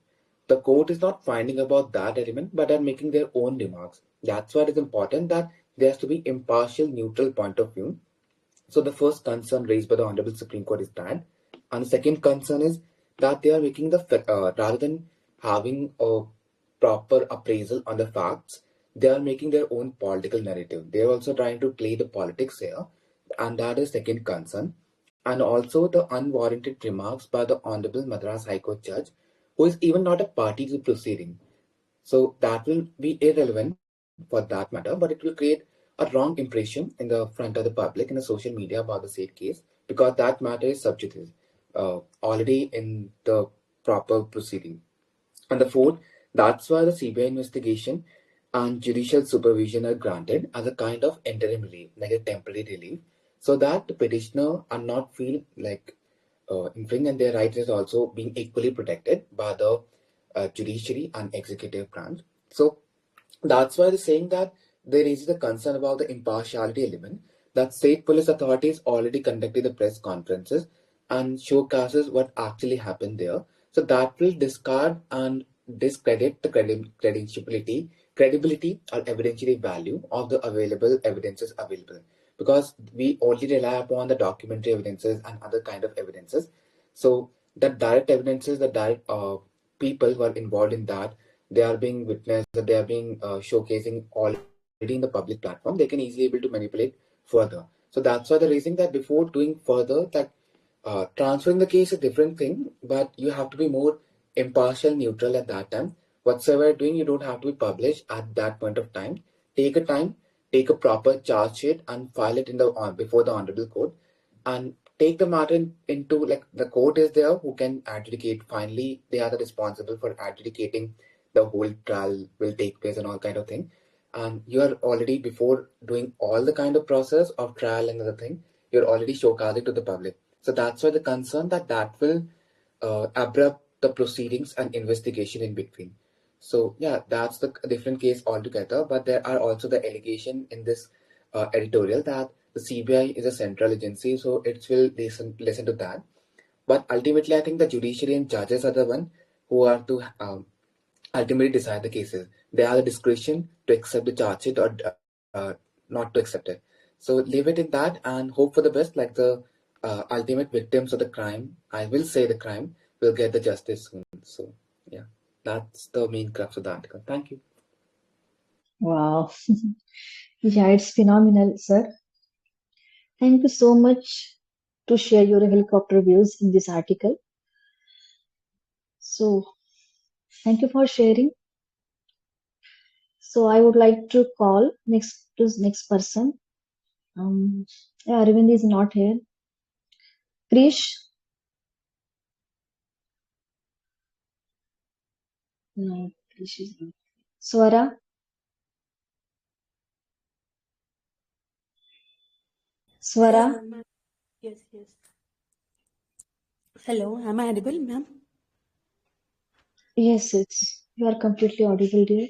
The court is not finding about that element, but are making their own remarks. That's why it is important that there has to be impartial, neutral point of view. So the first concern raised by the Honorable Supreme Court is that, and the second concern is that they are making rather than having a proper appraisal on the facts, they are making their own political narrative. They are also trying to play the politics here, and that is second concern. And also the unwarranted remarks by the Honorable Madras High Court judge, who is even not a party to the proceeding. So that will be irrelevant for that matter, but it will create a wrong impression in the front of the public in the social media about the said case, because that matter is sub judice, already in the proper proceeding. And the fourth, that's why the CBI investigation and judicial supervision are granted as a kind of interim relief, like a temporary relief, so that the petitioner are not feel like infringing, and their rights is also being equally protected by the judiciary and executive branch. So that's why they're saying that they raise the concern about the impartiality element, that state police authorities already conducted the press conferences and showcases what actually happened there. So that will discard and discredit the credentiality credibility or evidentiary value of the available evidences available, because we only rely upon the documentary evidences and other kind of evidences. So the direct evidences, the direct people who are involved in that, they are being witnessed, that they are being showcasing already in the public platform, they can easily able to manipulate further. So that's why the reason that before doing further, that transferring the case is a different thing, but you have to be more impartial, neutral at that time. Whatsoever you're doing, you don't have to be published at that point of time. Take a time, take a proper charge sheet and file it in the before the honorable court, and take the matter into, like, the court is there who can adjudicate. Finally, they are the responsible for adjudicating the whole trial will take place and all kind of thing. And you are already, before doing all the kind of process of trial and other thing, you're already showcasing to the public. So that's why the concern that that will abrupt the proceedings and investigation in between. So yeah, that's the different case altogether. But there are also the allegation in this editorial that the CBI is a central agency, so it will listen to that. But ultimately, I think the judiciary and judges are the one who are to ultimately decide the cases. They have the discretion to accept the charge sheet or not to accept it. So leave it in that and hope for the best. Like the ultimate victims of the crime, I will say the crime, will get the justice soon. So yeah, that's the main crux of the article. Thank you. Wow. Yeah, it's phenomenal, sir. Thank you so much to share your helicopter views in this article. So, thank you for sharing. So, I would like to call next person. Yeah, Arvind is not here. Krish? No, Krish is not. Swara? Swara? Hello, ma'am. Yes, yes. Hello, am I audible, ma'am? Yes, you are completely audible, dear.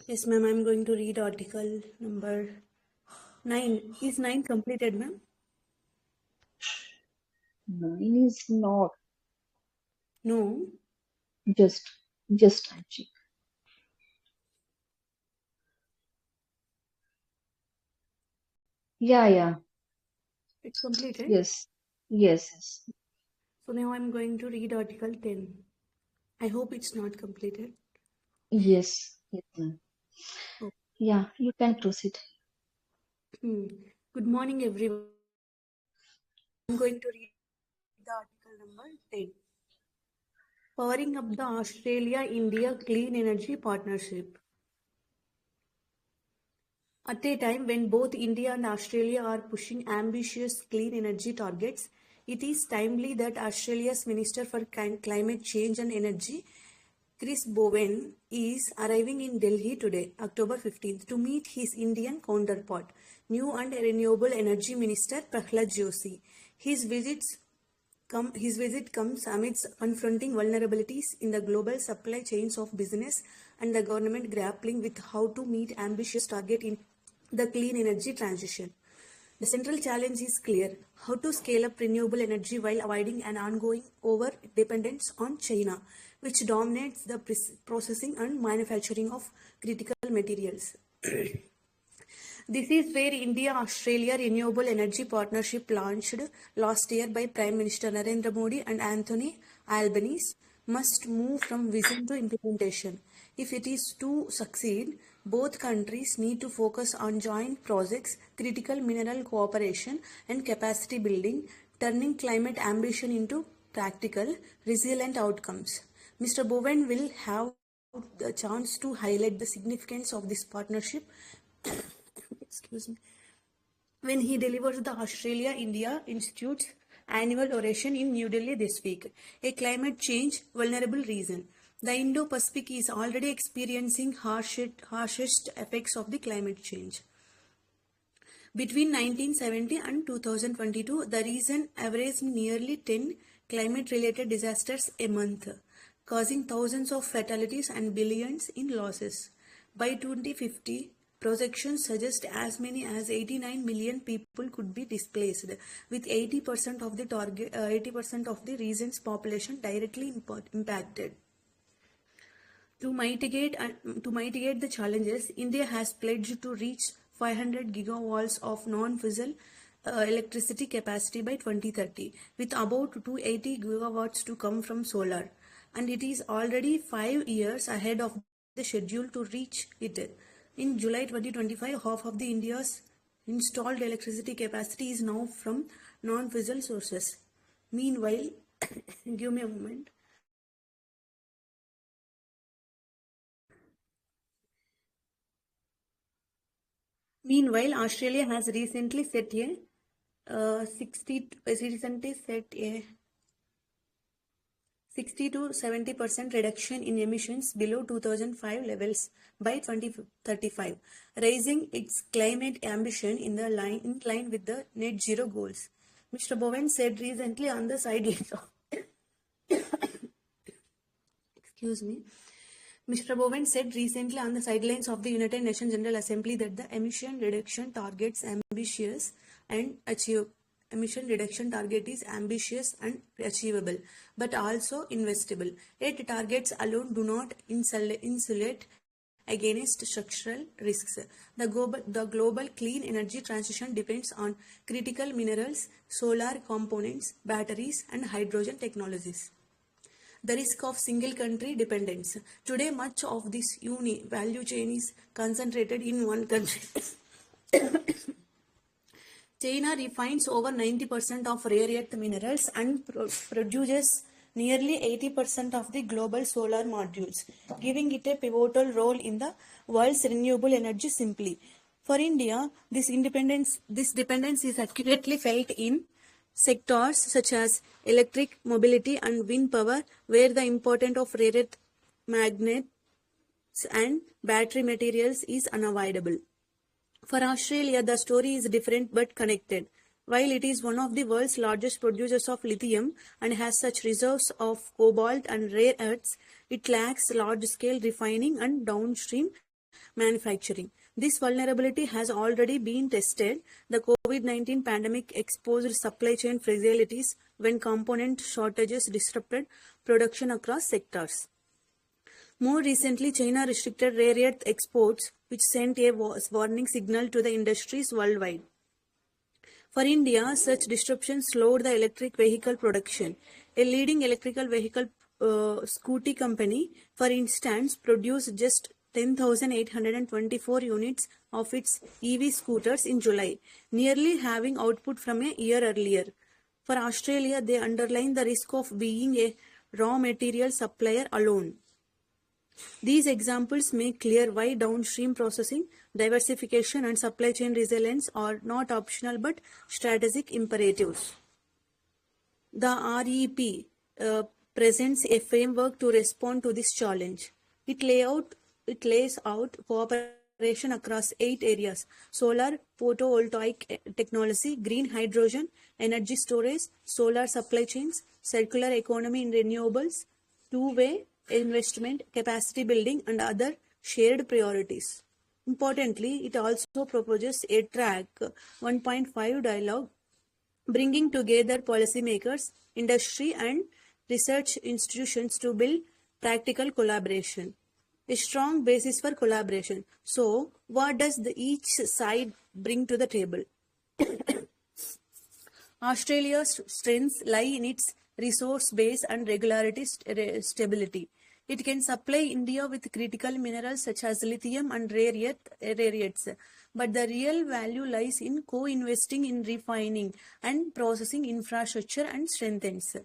Yes, ma'am. I'm going to read article number 9. Is 9 completed, ma'am? 9 is not. No. Just I check. Yeah. It's completed. Yes. So now I'm going to read article 10. I hope it's not completed. Yes, ma'am. Oh. Yeah, you can proceed. Good morning, everyone. I'm going to read the article number 10. Powering up the Australia-India Clean Energy Partnership. At a time when both India and Australia are pushing ambitious clean energy targets, it is timely that Australia's Minister for Climate Change and Energy, Chris Bowen, is arriving in Delhi today, October 15th, to meet his Indian counterpart, New and Renewable Energy Minister Prahlad Joshi. His visit comes amidst confronting vulnerabilities in the global supply chains of business and the government grappling with how to meet ambitious target in the clean energy transition. The central challenge is clear: how to scale up renewable energy while avoiding an ongoing over-dependence on China, which dominates the processing and manufacturing of critical materials. This is where India-Australia Renewable Energy Partnership, launched last year by Prime Minister Narendra Modi and Anthony Albanese, must move from vision to implementation. If it is to succeed, both countries need to focus on joint projects, critical mineral cooperation, and capacity building, turning climate ambition into practical, resilient outcomes. Mr. Bowen will have the chance to highlight the significance of this partnership excuse me, when he delivers the Australia India Institute's annual oration in New Delhi this week. A climate change vulnerable region. The Indo-Pacific is already experiencing harshest effects of the climate change. Between 1970 and 2022, the region averaged nearly 10 climate-related disasters a month, causing thousands of fatalities and billions in losses. By 2050, Projections suggest as many as 89 million people could be displaced, with 80% of the 80% of the region's population directly impacted. To mitigate the challenges, India has pledged to reach 500 gigawatts of non-fossil electricity capacity by 2030, with about 280 gigawatts to come from solar. And it is already 5 years ahead of the schedule to reach it. In July 2025, half of the India's installed electricity capacity is now from non-fossil sources. Meanwhile, give me a moment. Meanwhile, Australia has recently set a 60 to 70% reduction in emissions below 2005 levels by 2035, raising its climate ambition in line with the net zero goals. Mr. Bowen said recently on the sidelines of excuse me. Mr. Bowen said recently on the sidelines of the United Nations General Assembly that the emission reduction target is ambitious and achievable, but also investable. Yet targets alone do not insulate against structural risks. The global clean energy transition depends on critical minerals, solar components, batteries, and hydrogen technologies. The risk of single country dependence. Today, much of this value chain is concentrated in one country. China refines over 90% of rare earth minerals and produces nearly 80% of the global solar modules, giving it a pivotal role in the world's renewable energy simply. For India, this dependence is accurately felt in sectors such as electric mobility and wind power, where the importance of rare earth magnets and battery materials is unavoidable. For Australia, the story is different but connected. While it is one of the world's largest producers of lithium and has such reserves of cobalt and rare earths, it lacks large-scale refining and downstream manufacturing. This vulnerability has already been tested. The COVID-19 pandemic exposed supply chain fragilities when component shortages disrupted production across sectors. More recently, China restricted rare earth exports, which sent a warning signal to the industries worldwide. For India, such disruptions slowed the electric vehicle production. A leading electrical vehicle scooty company, for instance, produced just 10,824 units of its EV scooters in July, nearly having output from a year earlier. For Australia, they underline the risk of being a raw material supplier alone. These examples make clear why downstream processing, diversification, and supply chain resilience are not optional but strategic imperatives. The REP presents a framework to respond to this challenge. It lays out cooperation across 8 areas: solar, photovoltaic technology, green hydrogen, energy storage, solar supply chains, circular economy in renewables, two-way investment, capacity building, and other shared priorities. Importantly, it also proposes a track 1.5 dialogue, bringing together policymakers, industry, and research institutions to build practical collaboration. A strong basis for collaboration. So, what does each side bring to the table? Australia's strengths lie in its resource base and regulatory stability. It can supply India with critical minerals such as lithium and rare earths, but the real value lies in co-investing in refining and processing infrastructure and strengthens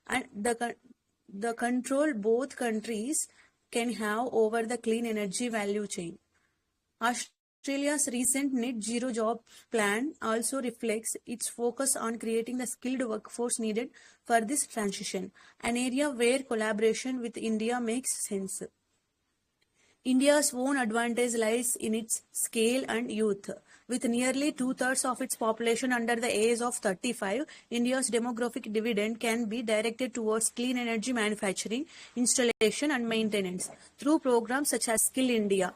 and the control both countries can have over the clean energy value chain. Australia's recent net zero job plan also reflects its focus on creating the skilled workforce needed for this transition, an area where collaboration with India makes sense. India's own advantage lies in its scale and youth. With nearly 2/3 of its population under the age of 35, India's demographic dividend can be directed towards clean energy manufacturing, installation, and maintenance through programs such as Skill India.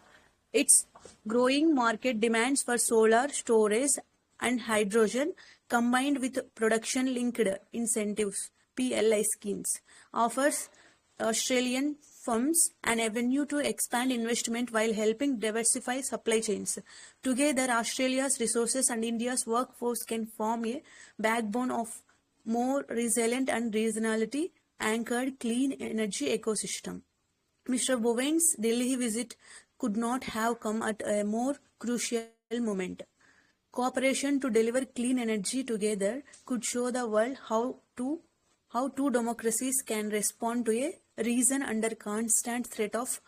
Its growing market demands for solar storage and hydrogen combined with production linked incentives PLI schemes offers Australian firms an avenue to expand investment while helping diversify supply chains. Together, Australia's resources and India's workforce can form a backbone of more resilient and regionality anchored clean energy ecosystem. Mr. Bowen's Delhi visit could not have come at a more crucial moment. Cooperation to deliver clean energy together could show the world how two democracies can respond to a region under constant threat of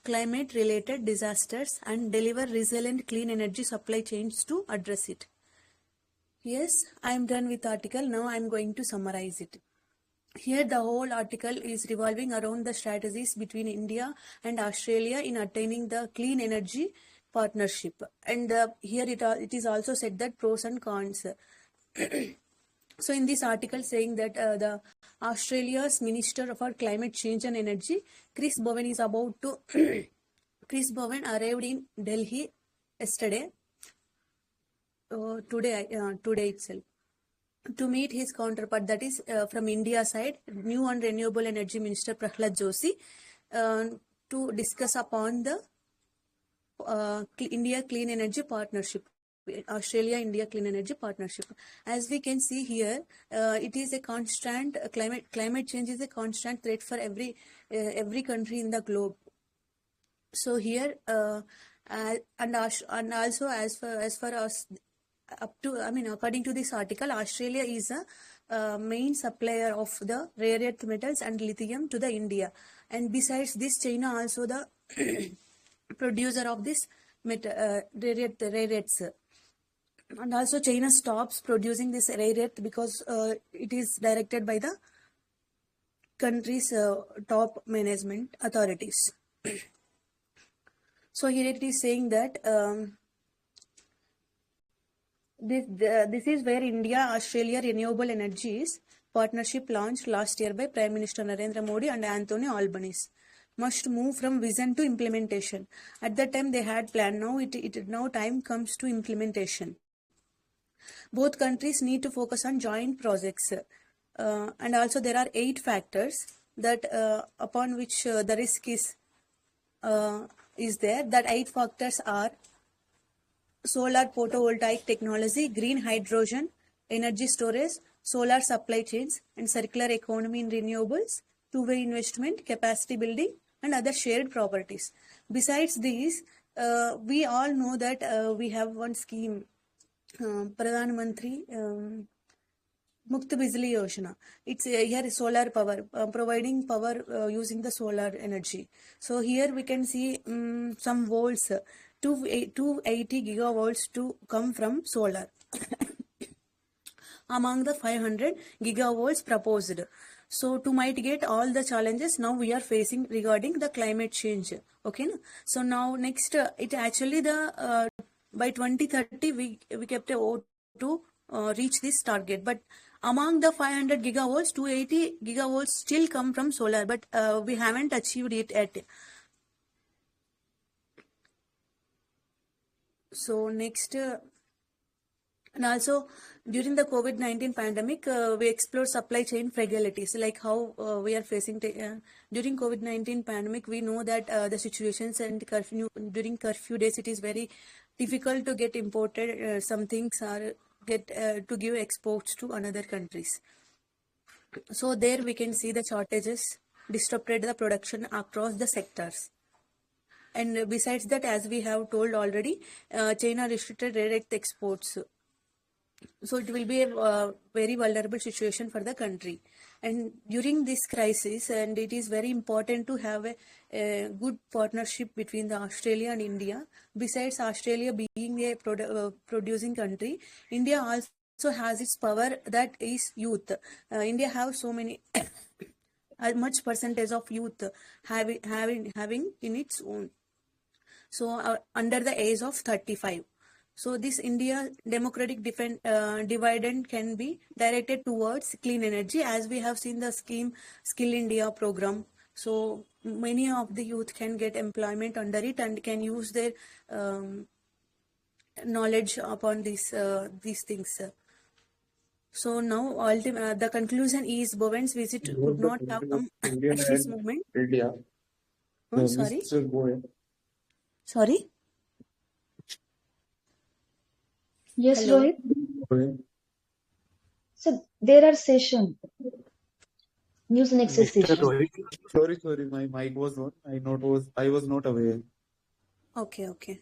climate-related disasters and deliver resilient clean energy supply chains to address it. Yes, I am done with the article. Now I am going to summarize it. Here the whole article is revolving around the strategies between India and Australia in attaining the clean energy partnership. And here it is also said that pros and cons. So in this article saying that the Australia's Minister for Climate Change and Energy, Chris Bowen is about to Chris Bowen arrived in Delhi yesterday, today itself, to meet his counterpart, that is from India side, New and Renewable Energy Minister Prahlad Joshi, to discuss upon the India Clean Energy Partnership, Australia-India Clean Energy Partnership. As we can see here, it is a constant climate change is a constant threat for every country in the globe. So here and also as far as up to, according to this article, Australia is a main supplier of the rare earth metals and lithium to the India, and besides this, China also the producer of this rare earths. And also China stops producing this rare earth because it is directed by the country's top management authorities. So here it is saying that this is where India-Australia Renewable Energies Partnership launched last year by Prime Minister Narendra Modi and Anthony Albanese must move from vision to implementation. At that time they had planned. Now time comes to implementation. Both countries need to focus on joint projects, and also there are 8 factors that upon which the risk is there. That 8 factors are solar photovoltaic technology, green hydrogen, energy storage, solar supply chains, and circular economy in renewables, two-way investment, capacity building, and other shared properties. Besides these, we all know that we have one scheme, Pradhan Mantri Mukt Bijli Yojana. It's here solar power, providing power using the solar energy. So here we can see some volts, 280 gigavolts to come from solar among the 500 gigavolts proposed. So to mitigate all the challenges now we are facing regarding the climate change. Okay, no? So now next, it actually the by 2030 we kept a vote to reach this target, but among the 500 gigavolts, 280 gigavolts still come from solar, but we haven't achieved it yet. So next, and also during the COVID-19 pandemic, we explored supply chain fragilities, like how we are facing during COVID-19 pandemic. We know that the situations and during curfew days, it is very difficult to get imported. Some things are to give exports to another countries. So there we can see the shortages disrupted the production across the sectors. And besides that, as we have told already, China restricted rare earth exports. So it will be a very vulnerable situation for the country. And during this crisis, and it is very important to have a good partnership between the Australia and India. Besides Australia being a producing country, India also has its power, that is youth. India have so many much percentage of youth having in its own. So under the age of 35. So this India democratic dividend can be directed towards clean energy, as we have seen the scheme Skill India program, So many of the youth can get employment under it and can use their knowledge upon these things. So now the conclusion is Bowen's visit could not have come Indian at this and moment. India. Sorry. Go Sorry. Yes, Hello. Rohit. ahead. So there are session, news nexus Mr. session. Rohit, Sorry, my mic was on. I was not aware. Okay.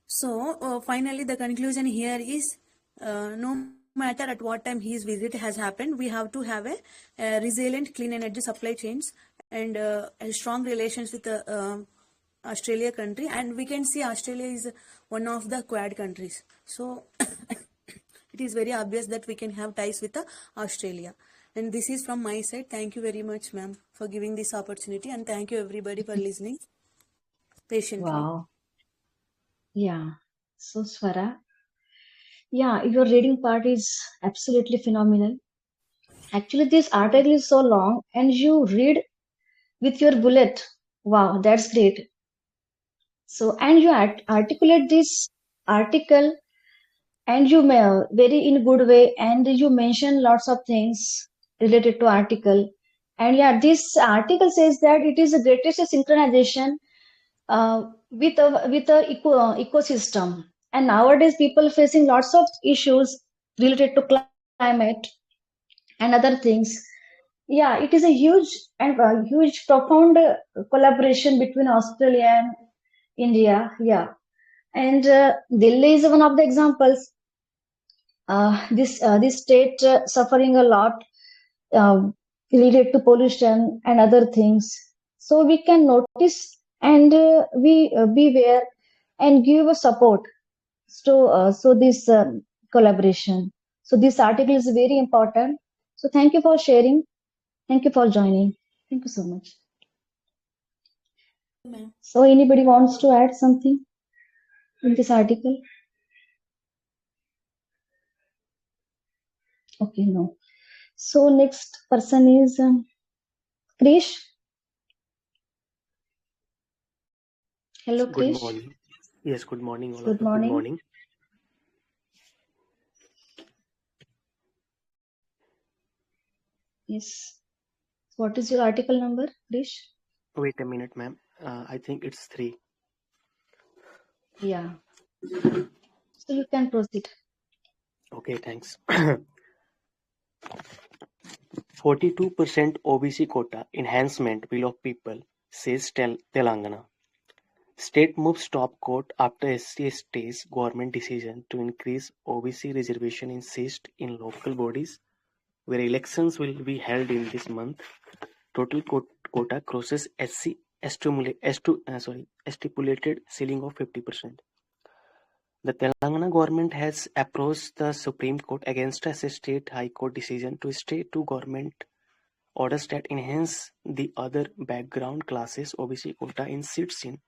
So finally, the conclusion here is no matter at what time his visit has happened, we have to have a resilient clean energy supply chains and a strong relations with the Australia country. And we can see Australia is one of the Quad countries. So it is very obvious that we can have ties with Australia. And this is from my side. Thank you very much, ma'am, for giving this opportunity. And thank you everybody for listening patiently. Wow. Yeah. So Swara, yeah, your reading part is absolutely phenomenal. Actually, this article is so long and you read with your bullet. Wow, that's great. So, and you articulate this article and you may very in good way and you mention lots of things related to article. And yeah, this article says that it is the greatest synchronization with a ecosystem. And nowadays, people facing lots of issues related to climate and other things. Yeah, it is a huge, profound collaboration between Australia and India. Yeah, and Delhi is one of the examples. This state suffering a lot um, related to pollution and other things. So we can notice and we beware and give a support. So this collaboration. So this article is very important. So thank you for sharing. Thank you for joining. Thank you so much. So anybody wants to add something in this article? Okay, no. So next person is Krish. Hello, good Krish. morning. Yes, good morning, all Good of you. Good morning. morning. Yes. What is your article number, Krish? Wait a minute, ma'am. I think it's 3. Yeah. So you can proceed. Okay, thanks. 42% OBC quota enhancement will of people, says Telangana. State moves top court after SC/ST's government decision to increase OBC reservation insist in local bodies where elections will be held in this month. Total quota crosses stipulated ceiling of 50%. The Telangana government has approached the Supreme Court against a state high court decision to stay two government orders that enhance the other background classes OBC quota in seats in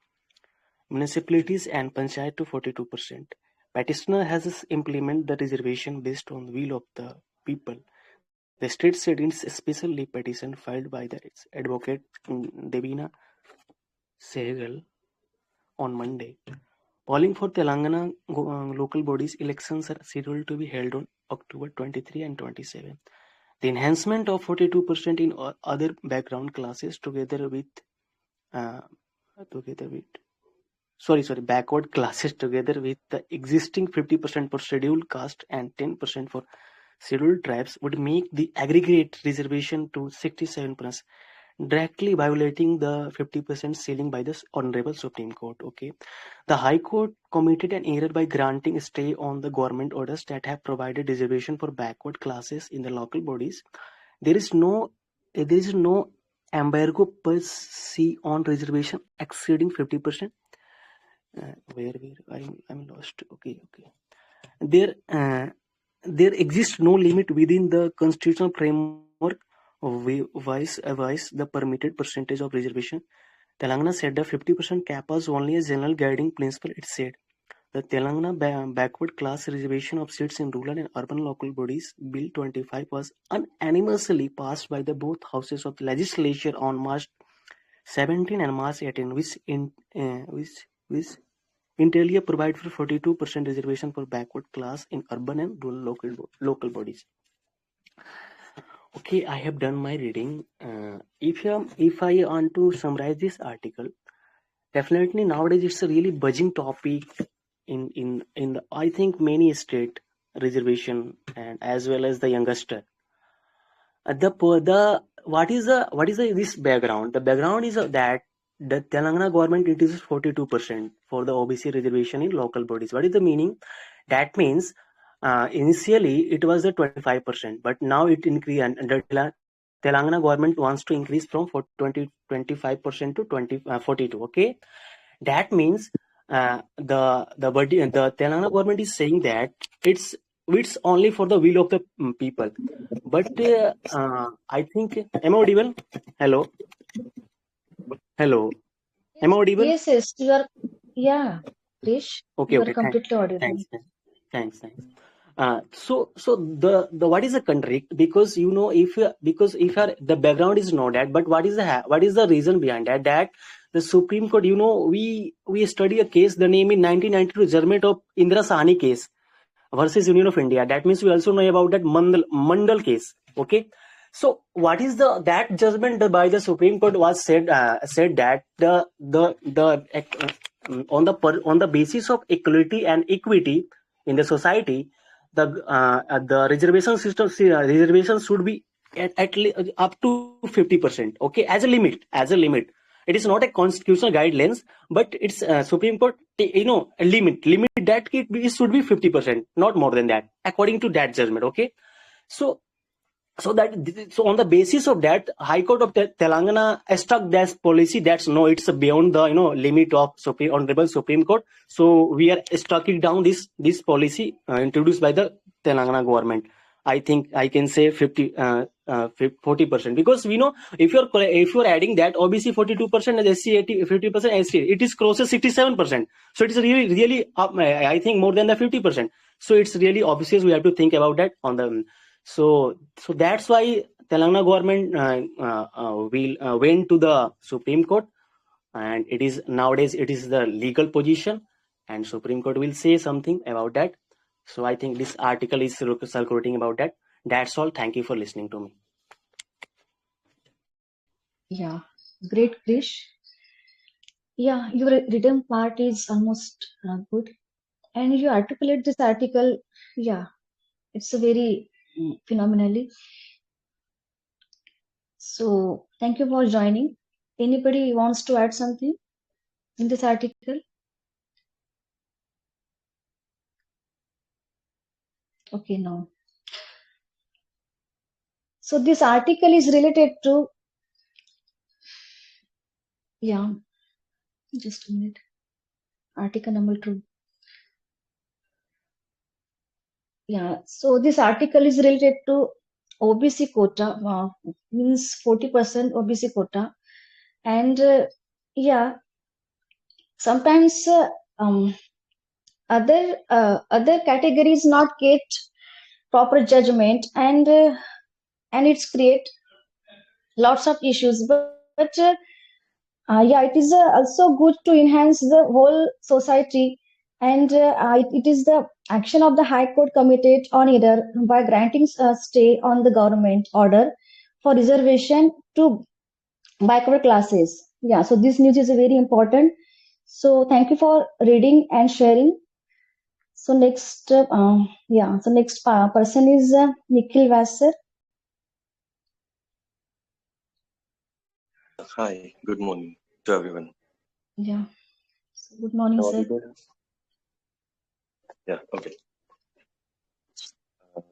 municipalities and panchayat to 42%. Petitioner has implemented the reservation based on the will of the people. The state said in its special leave petition filed by its advocate Devina Sehgal on Monday. Polling for Telangana local bodies elections are scheduled to be held on October 23 and 27. The enhancement of 42% in other background classes together with backward classes together with the existing 50% for scheduled caste and 10% for scheduled tribes would make the aggregate reservation to 67%, directly violating the 50% ceiling by the Honorable Supreme Court. Okay, the High Court committed an error by granting a stay on the government orders that have provided reservation for backward classes in the local bodies. There is no embargo per se on reservation exceeding 50%. Where I'm lost. Okay. There exists no limit within the constitutional framework vice the permitted percentage of reservation. Telangana said the 50% cap was only a general guiding principle. It said The Telangana Backward Class Reservation of Seats in Rural and Urban Local Bodies Bill 25 was unanimously passed by the both houses of the legislature on March 17 and March 18, which interior provide for 42% reservation for backward class in urban and rural local bodies. Okay, I have done my reading. If I want to summarize this article, definitely nowadays it's a really buzzing topic in the, I think, many state reservation and as well as the youngster. What is this background? The background is that the Telangana government introduces 42% for the OBC reservation in local bodies. What is the meaning? That means initially it was the 25%, but now it increased, and the Telangana government wants to increase from 25% to 42. Okay, that means the Telangana government is saying that it's only for the will of the people. But I think, am I audible? Hello, hello, am I audible? Yes, you are. Yeah, Krish, Okay, you are okay. completely audible. Thanks. So the what is the country? Because if the background is not that, but what is the reason behind that? That the Supreme Court, we study a case. The name in 1992 judgment of Indira Sahni case versus Union of India. That means we also know about that Mandal case. Okay. So what is that judgment by the Supreme Court was said that on the basis of equality and equity in the society, the reservation should be at up to 50%. Okay, as a limit. It is not a constitutional guidelines, but it's Supreme Court, a limit that it should be 50%, not more than that, according to that judgment. Okay, so on the basis of that, High Court of Telangana struck that policy that's it's beyond the limit of Honorable Supreme Court. So we are striking down this policy introduced by the Telangana government. I think I can say 40%, because we know if you're adding that OBC 42% and SC 50%, SC it is crosses 67%. So it is really I think more than the 50%. So it's really obvious we have to think about that on the. So that's why Telangana government went to the Supreme Court, and nowadays it is the legal position, and Supreme Court will say something about that. So I think this article is circulating about that. That's all. Thank you for listening to me. Yeah, great, Krish. Yeah, your written part is almost good, and you articulate this article. Yeah, it's a very phenomenally. So thank you for joining. Anybody wants to add something in this article? Okay, no. So this article is related to, yeah, just a minute. Article number 2. Yeah, so this article is related to OBC quota, means 40% OBC quota, and yeah, sometimes other categories not get proper judgment, and it's create lots of issues. But yeah, it is also good to enhance the whole society, and it is the action of the High Court committed on either by granting a stay on the government order for reservation to backward classes. Yeah, so this news is very important. So thank you for reading and sharing. So next, next person is Nikhil Vasser. Hi, good morning to everyone. Yeah, so good morning, sir. Yeah, okay.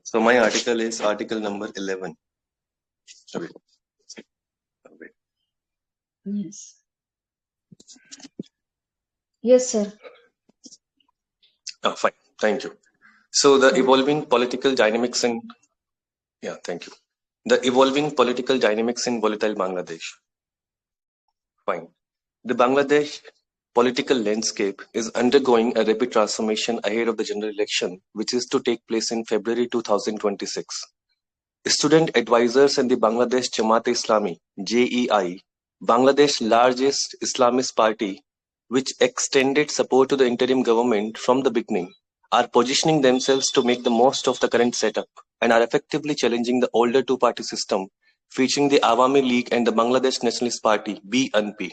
So my article is article number 11. Okay. Yes. Yes, sir. Oh, fine. Thank you. So the evolving political dynamics in the evolving political dynamics in volatile Bangladesh. Fine. The Bangladesh political landscape is undergoing a rapid transformation ahead of the general election, which is to take place in February 2026. Student advisors and the Bangladesh Jamaat-e-Islami (JEI), Bangladesh's largest Islamist party, which extended support to the interim government from the beginning, are positioning themselves to make the most of the current setup and are effectively challenging the older two-party system featuring the Awami League and the Bangladesh Nationalist Party (BNP).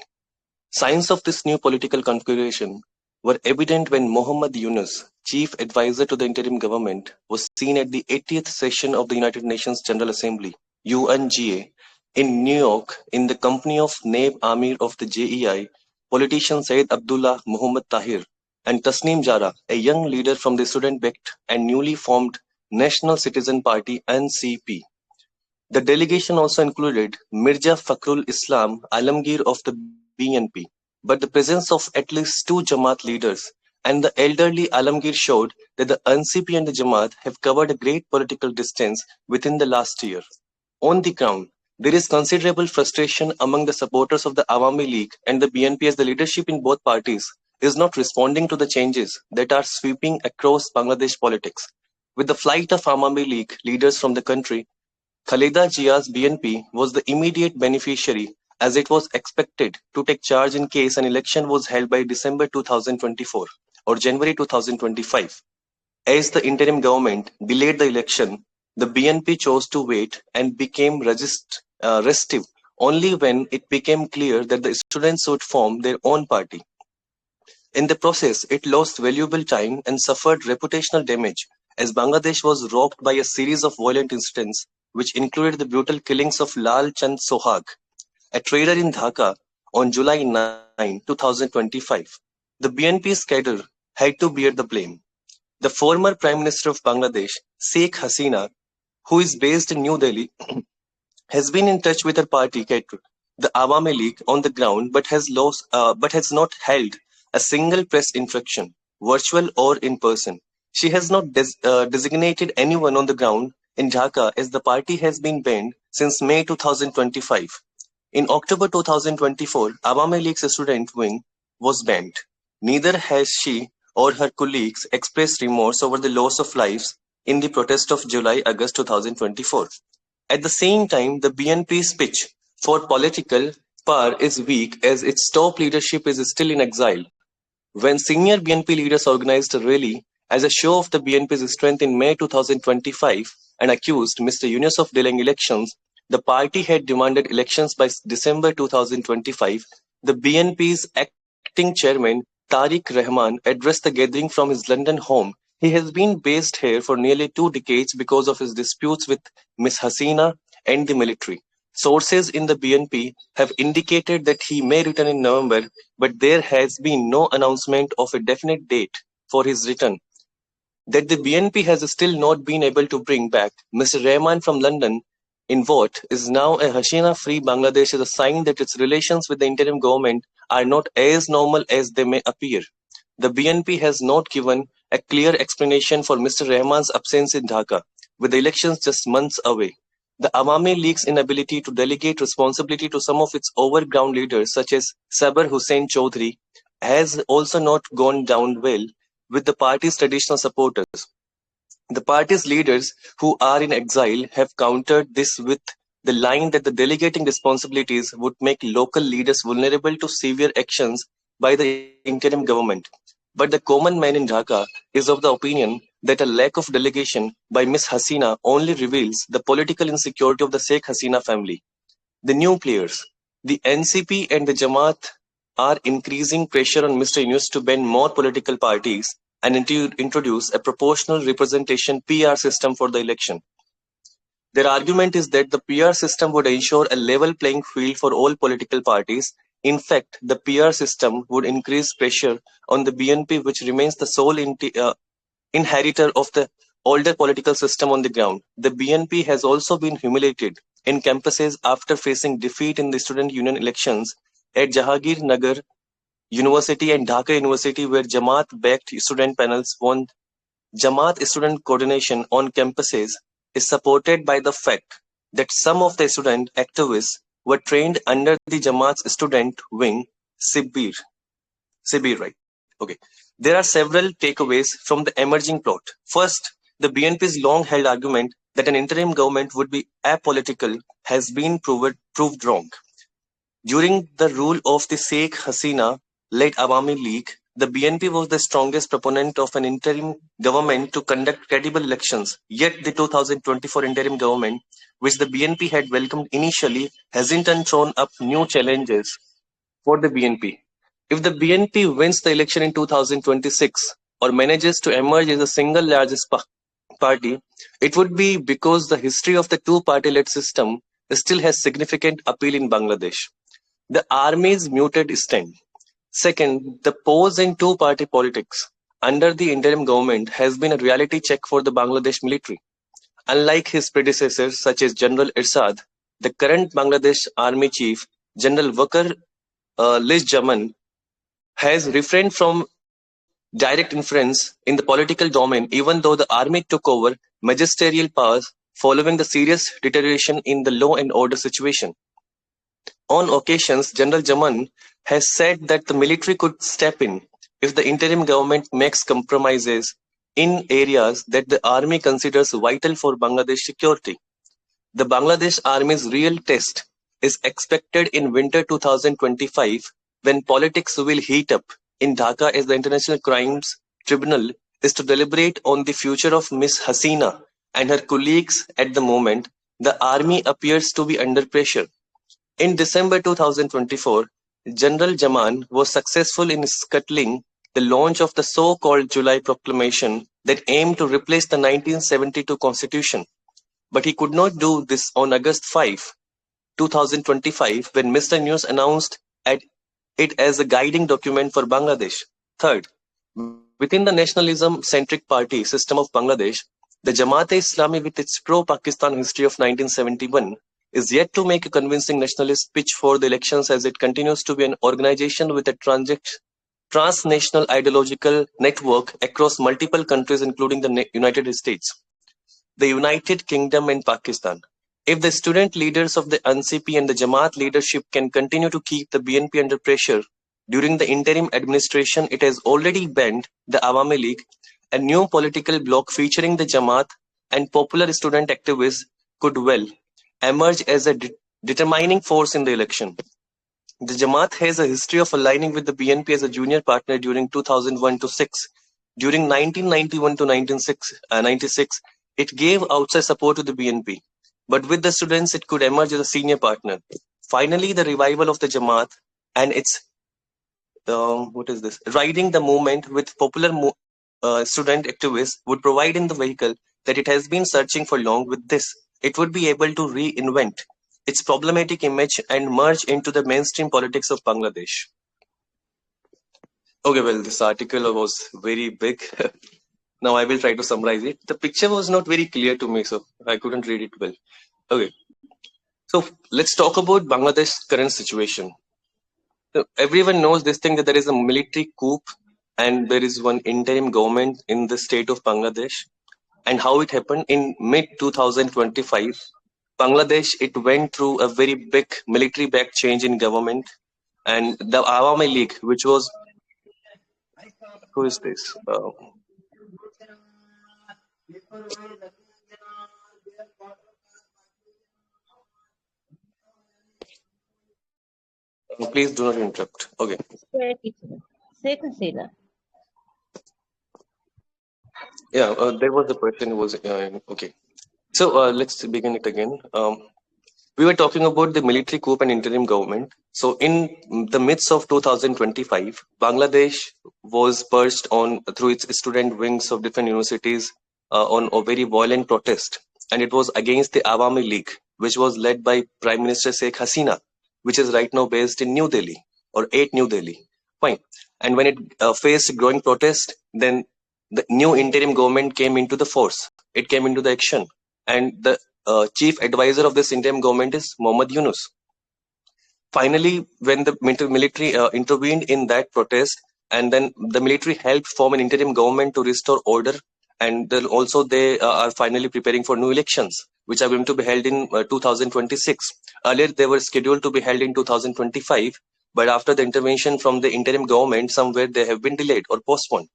Signs of this new political configuration were evident when Mohammad Yunus, chief advisor to the interim government, was seen at the 80th session of the United Nations General Assembly (UNGA) in New York in the company of Naib Amir of the JEI, politician Syed Abdullah Muhammad Tahir, and Tasneem Jara, a young leader from the student-backed and newly formed National Citizen Party (NCP). The delegation also included Mirza Fakhrul Islam Alamgir of the BNP, but the presence of at least two Jamaat leaders and the elderly Alamgir showed that the NCP and the Jamaat have covered a great political distance within the last year. On the ground, there is considerable frustration among the supporters of the Awami League and the BNP as the leadership in both parties is not responding to the changes that are sweeping across Bangladesh politics. With the flight of Awami League leaders from the country, Khaleda Jia's BNP was the immediate beneficiary as it was expected to take charge in case an election was held by December 2024 or January 2025. As the interim government delayed the election, the BNP chose to wait and became restive only when it became clear that the students would form their own party. In the process, it lost valuable time and suffered reputational damage as Bangladesh was rocked by a series of violent incidents which included the brutal killings of Lal Chand Sohag, a trader in Dhaka, on July 9, 2025. The BNP's cadre had to bear the blame. The former Prime Minister of Bangladesh, Sheikh Hasina, who is based in New Delhi, has been in touch with her party cadre, the Awami League, on the ground, but has not held a single press interaction, virtual or in person. She has not designated anyone on the ground in Dhaka as the party has been banned since May 2025. In October 2024, Awami League's student wing was banned. Neither has she or her colleagues expressed remorse over the loss of lives in the protest of July-August 2024. At the same time, the BNP's pitch for political power is weak as its top leadership is still in exile. When senior BNP leaders organized a rally as a show of the BNP's strength in May 2025 and accused Mr. Yunus of delaying elections, the party had demanded elections by December 2025. The BNP's acting chairman, Tariq Rahman, addressed the gathering from his London home. He has been based here for nearly 2 decades because of his disputes with Ms. Hasina and the military. Sources in the BNP have indicated that he may return in November, but there has been no announcement of a definite date for his return. That the BNP has still not been able to bring back Mr. Rahman from London in what is now a Hasina-free Bangladesh is a sign that its relations with the interim government are not as normal as they may appear. The BNP has not given a clear explanation for Mr. Rahman's absence in Dhaka, with the elections just months away. The Awami League's inability to delegate responsibility to some of its overground leaders, such as Sabar Hussain Chaudhry, has also not gone down well with the party's traditional supporters. The party's leaders who are in exile have countered this with the line that the delegating responsibilities would make local leaders vulnerable to severe actions by the interim government. But the common man in Dhaka is of the opinion that a lack of delegation by Ms. Hasina only reveals the political insecurity of the Sheikh Hasina family. The new players, the NCP and the Jamaat, are increasing pressure on Mr. Yunus to ban more political parties and introduce a proportional representation PR system for the election. Their argument is that the PR system would ensure a level playing field for all political parties. In fact, the PR system would increase pressure on the BNP, which remains the sole inheritor of the older political system on the ground. The BNP has also been humiliated in campuses after facing defeat in the student union elections at Jahangir Nagar University and Dhaka University, where Jamaat-backed student panels won. Jamaat student coordination on campuses is supported by the fact that some of the student activists were trained under the Jamaat's student wing, Sibir. Siddhi, right? Okay. There are several takeaways from the emerging plot. First, the BNP's long-held argument that an interim government would be apolitical has been proved wrong. During the rule of the Sheikh Hasina-led Awami League, the BNP was the strongest proponent of an interim government to conduct credible elections. Yet the 2024 interim government, which the BNP had welcomed initially, hasn't thrown up new challenges for the BNP. If the BNP wins the election in 2026 or manages to emerge as the single largest party, it would be because the history of the two-party-led system still has significant appeal in Bangladesh. The army's muted stand. Second, the pause in two-party politics under the interim government has been a reality check for the Bangladesh military. Unlike his predecessors such as General Irsad, the current Bangladesh Army Chief, General Wakar Jaman, has refrained from direct influence in the political domain, even though the army took over magisterial powers following the serious deterioration in the law and order situation. On occasions, General Jaman has said that the military could step in if the interim government makes compromises in areas that the army considers vital for Bangladesh security. The Bangladesh Army's real test is expected in winter 2025, when politics will heat up in Dhaka as the International Crimes Tribunal is to deliberate on the future of Miss Hasina and her colleagues. At the moment, the army appears to be under pressure. In December 2024, General Jaman was successful in scuttling the launch of the so-called July Proclamation that aimed to replace the 1972 Constitution. But he could not do this on August 5, 2025, when Mr. News announced it as a guiding document for Bangladesh. Third, within the nationalism-centric party system of Bangladesh, the Jamaat-e-Islami, with its pro-Pakistan history of 1971, is yet to make a convincing nationalist pitch for the elections, as it continues to be an organization with a transnational ideological network across multiple countries, including the United States, the United Kingdom, and Pakistan. If the student leaders of the NCP and the Jamaat leadership can continue to keep the BNP under pressure during the interim administration, it has already banned the Awami League, a new political bloc featuring the Jamaat and popular student activists, could well emerge as a determining force in the election. The Jamaat has a history of aligning with the BNP as a junior partner during 2001 to 6. During 1991 to 1996, it gave outside support to the BNP. But with the students, it could emerge as a senior partner. Finally, the revival of the Jamaat and its riding the movement with popular student activists would provide in the vehicle that it has been searching for long. With this, it would be able to reinvent its problematic image and merge into the mainstream politics of Bangladesh. Okay, well, this article was very big. Now I will try to summarize it. The picture was not very clear to me, so I couldn't read it well. Okay, so let's talk about Bangladesh's current situation. So everyone knows this thing, that there is a military coup and there is one interim government in the state of Bangladesh. And how it happened in mid 2025, Bangladesh, it went through a very big military-backed change in government, and the Awami League, which was, who is this? Please do not interrupt. Okay. Sheikh Hasina. Yeah, there was the person who was okay. So let's begin it again. We were talking about the military coup and interim government. So in the midst of 2025, Bangladesh was purged on through its student wings of different universities on a very violent protest, and it was against the Awami League, which was led by Prime Minister Sheikh Hasina, which is right now based in New Delhi or 8 New Delhi. Fine. And when it faced growing protest, then the new interim government came into the force. It came into the action, and the chief advisor of this interim government is Mohammad Yunus. Finally, when the military intervened in that protest, and then the military helped form an interim government to restore order, and then also they are finally preparing for new elections, which are going to be held in 2026. Earlier, they were scheduled to be held in 2025, but after the intervention from the interim government, somewhere they have been delayed or postponed.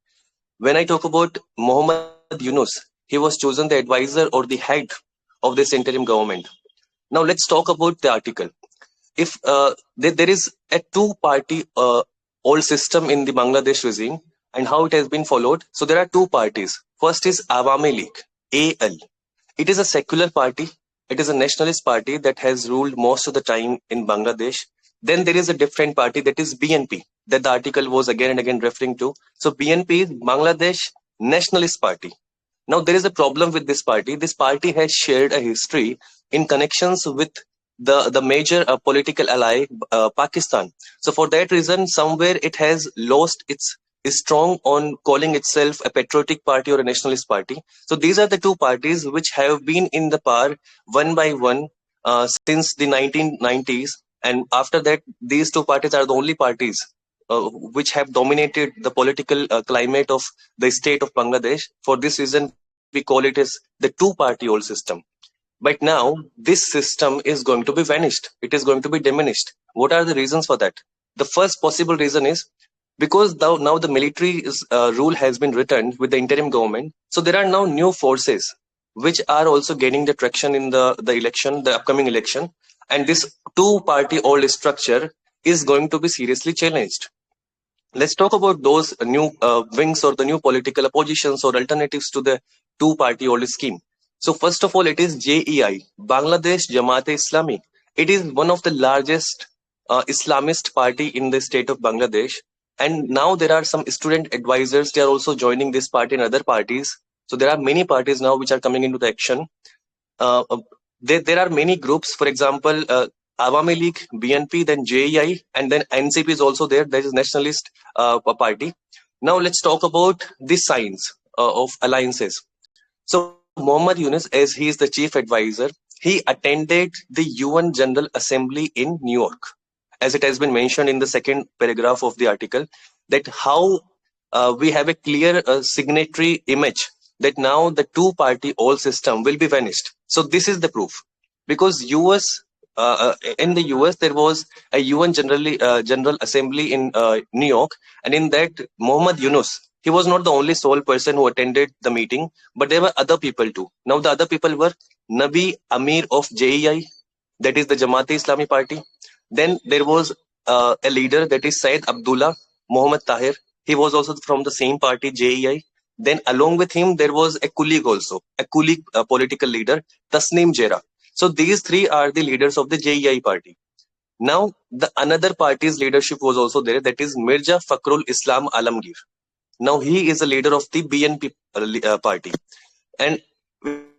When I talk about Muhammad Yunus, he was chosen the advisor or the head of this interim government. Now let's talk about the article. If there is a two-party old system in the Bangladesh regime and how it has been followed. So there are two parties. First is Awami League, AL. It is a secular party. It is a nationalist party that has ruled most of the time in Bangladesh. Then there is a different party that is BNP that the article was again and again referring to. So BNP is Bangladesh Nationalist Party. Now there is a problem with this party. This party has shared a history in connections with the major political ally Pakistan. So for that reason, somewhere it has lost its is strong on calling itself a patriotic party or a nationalist party. So these are the two parties which have been in the power one by one since the 1990s. And after that, these two parties are the only parties which have dominated the political climate of the state of Bangladesh. For this reason, we call it as the two-party old system. But now this system is going to be vanished. It is going to be diminished. What are the reasons for that? The first possible reason is because now the military rule has been returned with the interim government. So there are now new forces which are also gaining the traction in the election, the upcoming election. And this two-party old structure is going to be seriously challenged. Let's talk about those new wings or the new political oppositions or alternatives to the two-party old scheme. So first of all, it is JEI, Bangladesh Jamaat-e-Islami. It is one of the largest Islamist party in the state of Bangladesh. And now there are some student advisors. They are also joining this party and other parties. So there are many parties now which are coming into the action. There are many groups. For example, Awami League, BNP, then JEI, and then NCP is also there. That is Nationalist Party. Now let's talk about the signs of alliances. So Muhammad Yunus, as he is the chief advisor, he attended the UN General Assembly in New York. As it has been mentioned in the second paragraph of the article, that how we have a clear signatory image that now the two-party old system will be vanished. So this is the proof. Because in the US, there was a UN General Assembly in New York, and in that, Muhammad Yunus, he was not the only sole person who attended the meeting, but there were other people too. Now the other people were Nabi Amir of JEI, that is the Jamaat-e-Islami party. Then there was a leader, that is Syed Abdullah Muhammad Tahir. He was also from the same party, JEI. Then along with him, there was a colleague also, a colleague political leader, Tasneem Jera. So these three are the leaders of the JEI party. Now, the another party's leadership was also there, that is Mirza Fakhrul Islam Alamgir. Now, he is a leader of the BNP party. And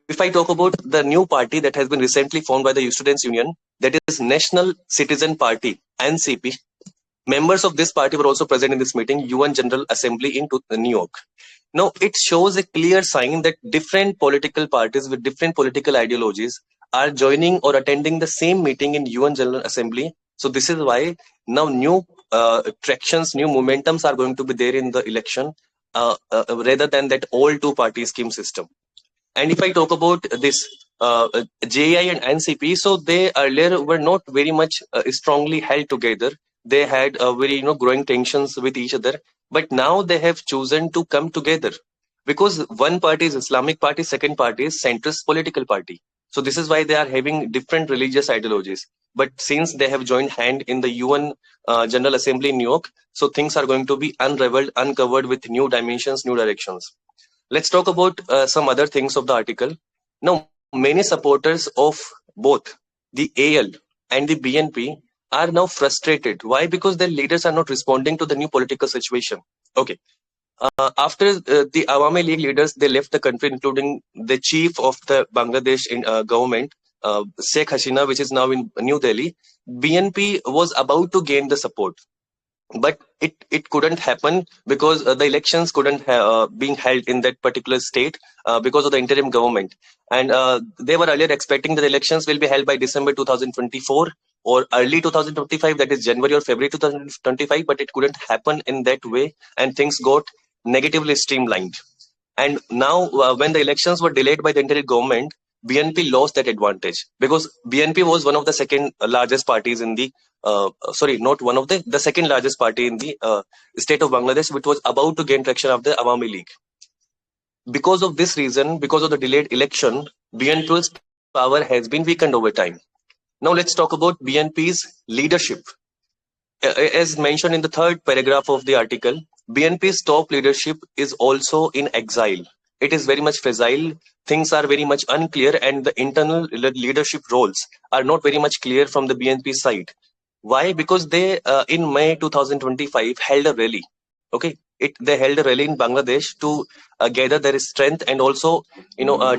if I talk about the new party that has been recently formed by the Students' Union, that is National Citizen Party, NCP, members of this party were also present in this meeting, UN General Assembly in New York. Now, it shows a clear sign that different political parties with different political ideologies are joining or attending the same meeting in UN General Assembly. So this is why now new tractions, new momentums are going to be there in the election rather than that old two-party scheme system. And if I talk about this JI and NCP, so they earlier were not very much strongly held together. They had very growing tensions with each other. But now they have chosen to come together because one party is Islamic party, second party is centrist political party. So this is why they are having different religious ideologies. But since they have joined hand in the UN General Assembly in New York, so things are going to be uncovered with new dimensions, new directions. Let's talk about some other things of the article. Now, many supporters of both the AL and the BNP are now frustrated. Why? Because their leaders are not responding to the new political situation. Okay. After the Awami League leaders, they left the country, including the chief of the Bangladesh government, Sheikh Hasina, which is now in New Delhi, BNP was about to gain the support. But it couldn't happen because the elections couldn't being held in that particular state because of the interim government. And they were earlier expecting that the elections will be held by December 2024 or early 2025, that is January or February 2025, but it couldn't happen in that way and things got negatively streamlined. And now when the elections were delayed by the interim government, BNP lost that advantage because BNP was one of the second largest parties in the sorry, not one of the second largest party in the state of Bangladesh, which was about to gain traction of the Awami League. Because of this reason, because of the delayed election, BNP's power has been weakened over time. Now let's talk about BNP's leadership. As mentioned in the third paragraph of the article, BNP's top leadership is also in exile. It is very much fragile. Things are very much unclear, and the internal leadership roles are not very much clear from the BNP side. Why? Because they, in May 2025, held a rally. Okay, they held a rally in Bangladesh to gather their strength and also,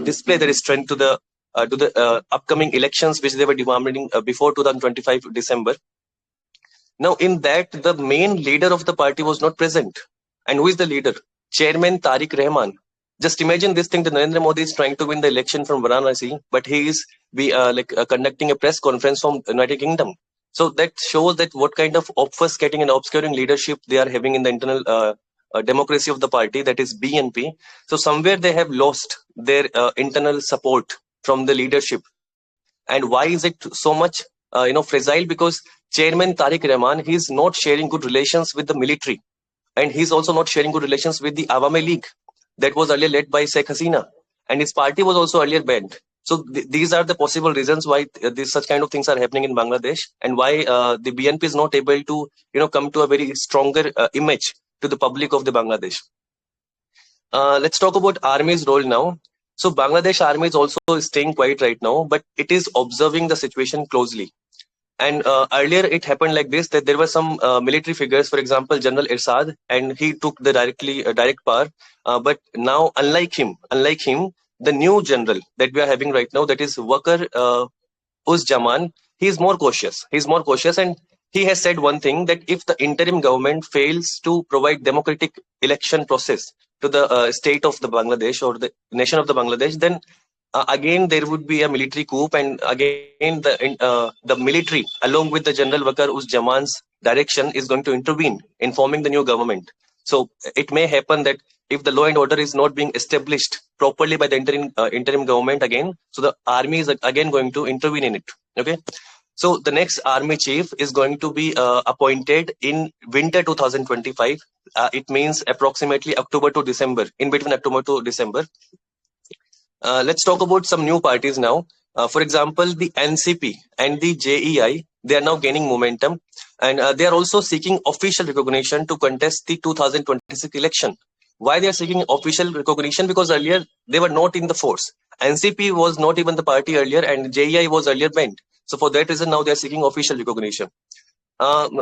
display their strength to the upcoming elections, which they were demanding before 2025 December. Now, in that, the main leader of the party was not present. And who is the leader? Chairman Tariq Rahman. Just imagine this thing: that Narendra Modi is trying to win the election from Varanasi, but he is conducting a press conference from United Kingdom. So that shows that what kind of obfuscating and obscuring leadership they are having in the internal democracy of the party, that is BNP. So somewhere they have lost their internal support from the leadership. And why is it so much fragile? Because Chairman Tariq Rahman, he is not sharing good relations with the military, and he's also not sharing good relations with the Awami League that was earlier led by Sheikh Hasina, and his party was also earlier banned. So these are the possible reasons why such kind of things are happening in Bangladesh, and why the BNP is not able to come to a very stronger image to the public of the Bangladesh. Let's talk about army's role now. So Bangladesh army is also staying quiet right now, but it is observing the situation closely. And earlier it happened like this, that there were some military figures, for example, General Irsad, and he took the direct power. But now, unlike him, the new general that we are having right now, that is Wakar Uzzaman, he is more cautious. And he has said one thing, that if the interim government fails to provide democratic election process to the state of the Bangladesh or the nation of the Bangladesh, then again there would be a military coup, and again the military, along with the General Wakar Uzzaman's direction, is going to intervene in forming the new government. So it may happen that if the law and order is not being established properly by the interim government again, so the army is again going to intervene in it. Okay. So the next army chief is going to be appointed in winter 2025. It means approximately October to December, in between October to December. Let's talk about some new parties now. For example, the NCP and the JEI, they are now gaining momentum, and they are also seeking official recognition to contest the 2026 election. Why they are seeking official recognition? Because earlier they were not in the force. NCP was not even the party earlier, and JEI was earlier banned. So for that reason, now they are seeking official recognition.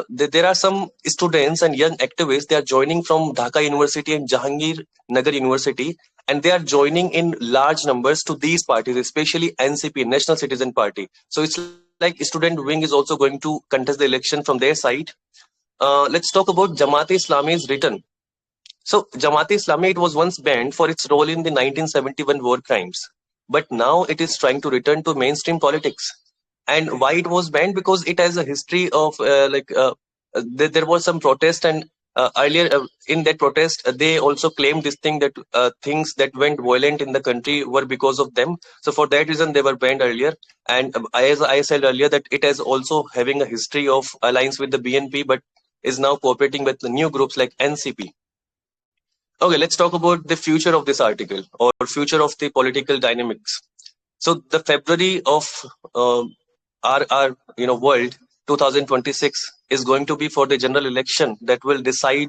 There are some students and young activists, they are joining from Dhaka University and Jahangir Nagar University, and they are joining in large numbers to these parties, especially NCP, National Citizen Party. So it's like student wing is also going to contest the election from their side. Let's talk about Jamaat-e-Islami's return. So Jamaat-e-Islami, it was once banned for its role in the 1971 war crimes, but now it is trying to return to mainstream politics. And why it was banned? Because it has a history of there was some protest, and earlier in that protest they also claimed this thing, that things that went violent in the country were because of them. So for that reason they were banned earlier. And as I said earlier, that it has also having a history of alliance with the BNP, but is now cooperating with the new groups like NCP. Okay, let's talk about the future of this article, or future of the political dynamics. So the February of our world 2026 is going to be for the general election that will decide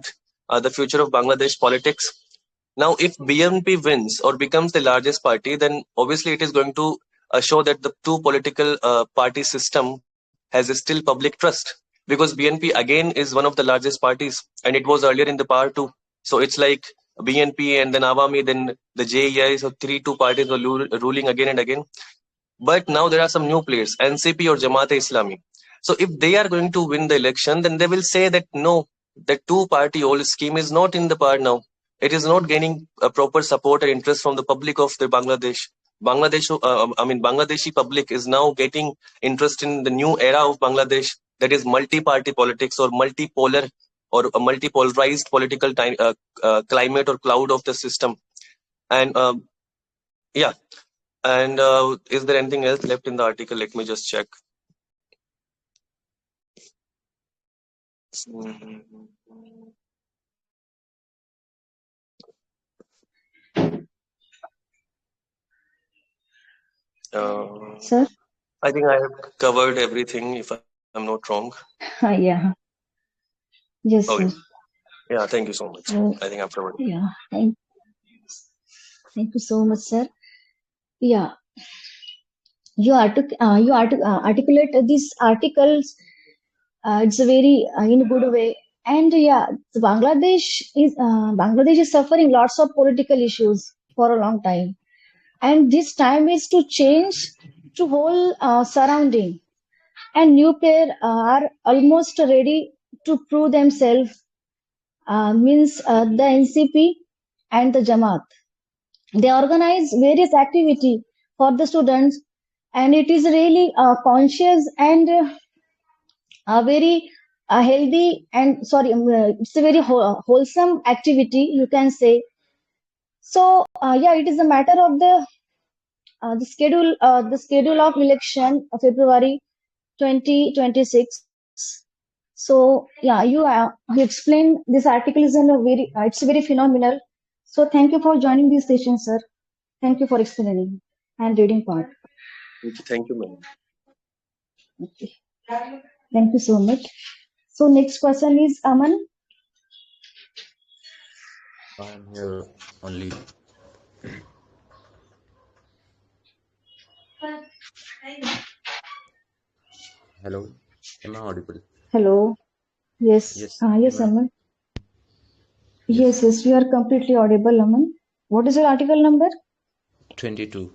the future of Bangladesh politics. Now, if BNP wins or becomes the largest party, then obviously it is going to show that the two political party system has still public trust, because BNP again is one of the largest parties, and it was earlier in the power too. So it's like BNP and then Awami, then the JEI, so two parties were ruling again and again. But now there are some new players, NCP or Jamaat-e-Islami. So if they are going to win the election, then they will say that no, the two-party old scheme is not in the power now. It is not gaining a proper support and interest from the public of the Bangladesh. Bangladeshi public is now getting interest in the new era of Bangladesh, that is multi-party politics, or multipolar or a multipolarized political climate or cloud of the system. And yeah. And is there anything else left in the article? Let me just check. Mhm. Sir? I think I have covered everything, if I'm not wrong. Yeah. Yes, Okay. sir. Yeah, thank you so much. So, I think I've covered. yeah. Thank you so much, sir. Yeah. Articulate these articles. It's a very in a good way. And yeah, Bangladesh is suffering lots of political issues for a long time, and this time is to change to whole surrounding. And nuclear are almost ready to prove themselves. Means the NCP and the Jamaat. They organize various activity for the students, and it is really conscious and very healthy and sorry, it's a very wholesome activity, you can say. So yeah, it is a matter of the schedule of election of February 2026. So yeah, you explained this article is in a very it's very phenomenal. So thank you for joining this session, sir. Thank you for explaining and reading part. Thank you, ma'am. Okay. Thank you so much. So next person is Aman. I am here only. Hello, am I audible? Hello. Yes. Yes, Yes, am I? Aman. Yes, Yes, you are completely audible, Aman. What is your article number? 22.